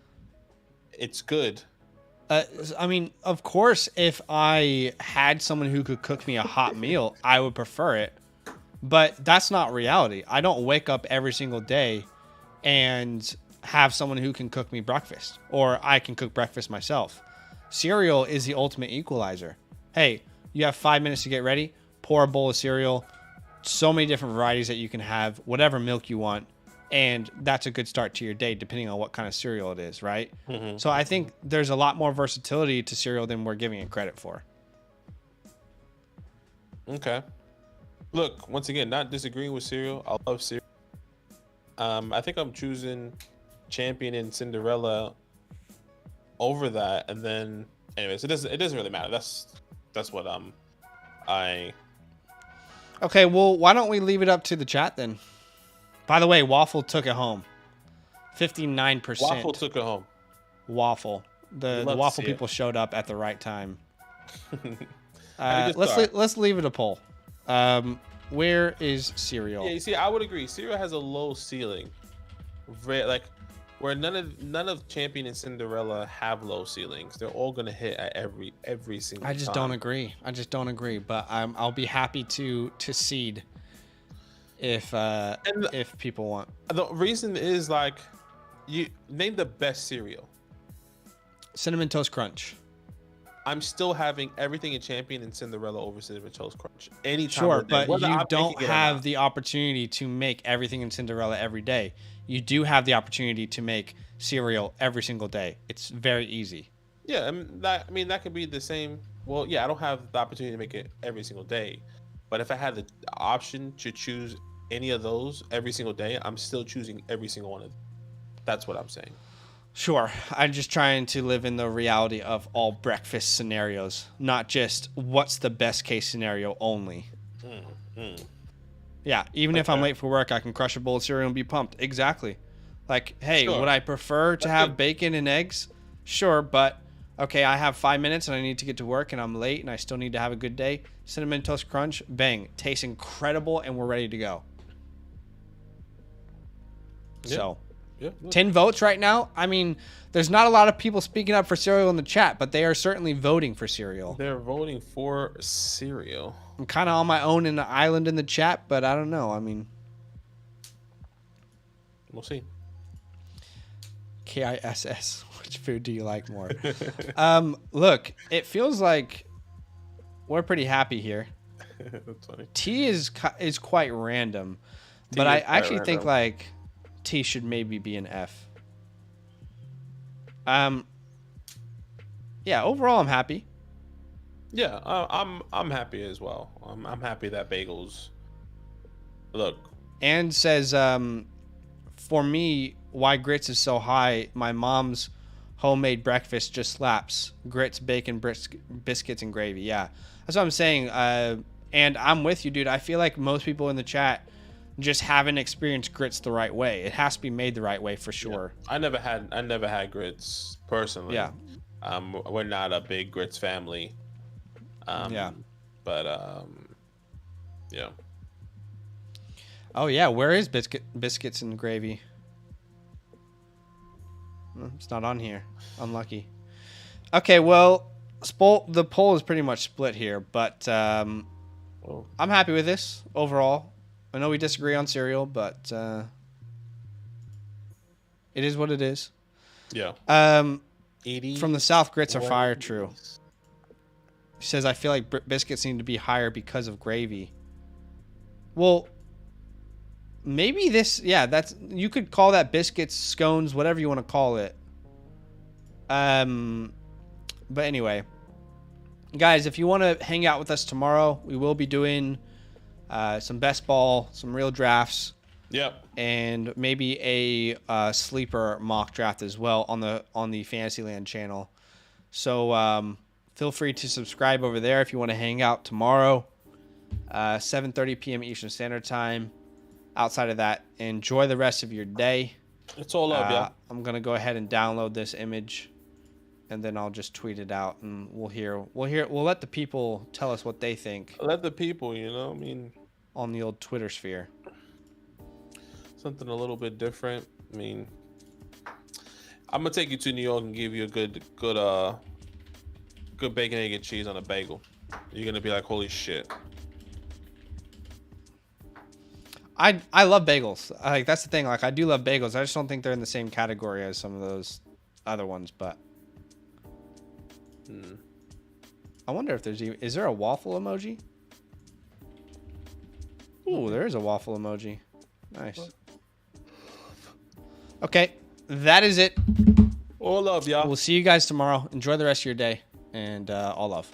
it's good. I mean, of course, if I had someone who could cook me a hot meal, I would prefer it. But that's not reality. I don't wake up every single day and have someone who can cook me breakfast, or I can cook breakfast myself. Cereal is the ultimate equalizer. Hey, you have 5 minutes to get ready, pour a bowl of cereal, so many different varieties that you can have, whatever milk you want, and that's a good start to your day depending on what kind of cereal it is, right? So I think there's a lot more versatility to cereal than we're giving it credit for. Okay. Look, once again, not disagreeing with cereal. I love cereal. I think I'm choosing Champion and Cinderella over that, and then anyways, it doesn't really matter. That's what Okay, well, why don't we leave it up to the chat then? By the way, Waffle took it home. 59%. Waffle took it home. Waffle. The Waffle people showed up at the right time. Let's leave it a poll. Where is cereal? Yeah, you see, I would agree. Cereal has a low ceiling, like where none of Champion and Cinderella have low ceilings. They're all gonna hit at every single. I just don't agree. But I'll be happy to seed if people want. The reason is like, you name the best cereal. Cinnamon Toast Crunch. I'm still having everything in Champion and Cinderella over Cinnamon Toast Crunch. Anytime. Sure, but you don't have the opportunity to make everything in Cinderella every day. You do have the opportunity to make cereal every single day. It's very easy. Yeah, I mean that could be the same. Well, yeah, I don't have the opportunity to make it every single day, but if I had the option to choose any of those every single day, I'm still choosing every single one of them. That's what I'm saying. Sure. I'm just trying to live in the reality of all breakfast scenarios, not just what's the best case scenario only. Yeah, even if I'm late for work, I can crush a bowl of cereal and be pumped. Exactly. Like, hey, would I prefer to have bacon and eggs? Sure, but okay, I have 5 minutes and I need to get to work and I'm late and I still need to have a good day. Cinnamon Toast Crunch, bang, tastes incredible and we're ready to go. Yeah. So... Yeah, 10 votes right now. I mean, there's not a lot of people speaking up for cereal in the chat, but they are certainly voting for cereal. They're voting for cereal. I'm kind of on my own in the island in the chat, but I don't know. I mean, we'll see. KISS. Which food do you like more? Look, it feels like we're pretty happy here. That's funny. T is quite random, but I actually think like T should maybe be an F. Yeah, overall I'm happy. Yeah, I'm happy as well. I'm happy that bagels. Look. And says, for me, why grits is so high. My mom's homemade breakfast just slaps. Grits, bacon, biscuits, and gravy. Yeah, that's what I'm saying. And I'm with you, dude. I feel like most people in the chat just haven't experienced grits the right way. It has to be made the right way for sure. Yeah. I never had grits personally. Yeah. We're not a big grits family. Yeah. But yeah. Oh yeah, where is biscuits and gravy? It's not on here. Unlucky. Okay, well, the poll is pretty much split here, but I'm happy with this overall. I know we disagree on cereal, but it is what it is. Yeah. From the South, grits are fire. True. He says, I feel like biscuits need to be higher because of gravy. Well, maybe this, yeah, that's, you could call that biscuits, scones, whatever you want to call it. But anyway, guys, if you want to hang out with us tomorrow, we will be doing some best ball, some real drafts. Yep. And maybe a sleeper mock draft as well on the Fantasyland channel. So feel free to subscribe over there if you want to hang out tomorrow, 7:30 p.m. Eastern Standard Time. Outside of that, enjoy the rest of your day. It's all up, yeah. I'm gonna go ahead and download this image, and then I'll just tweet it out, and we'll let the people tell us what they think. Let the people, I mean, on the old Twitter sphere. Something a little bit different. I mean, I'm gonna take you to New York and give you a good bacon, egg, and cheese on a bagel. You're gonna be like, holy shit. I love bagels. Like, that's the thing. Like, I do love bagels. I just don't think they're in the same category as some of those other ones. But I wonder if is there a waffle emoji? Ooh, there is a waffle emoji. Nice. Okay, that is it. All love, y'all. We'll see you guys tomorrow. Enjoy the rest of your day, and all love.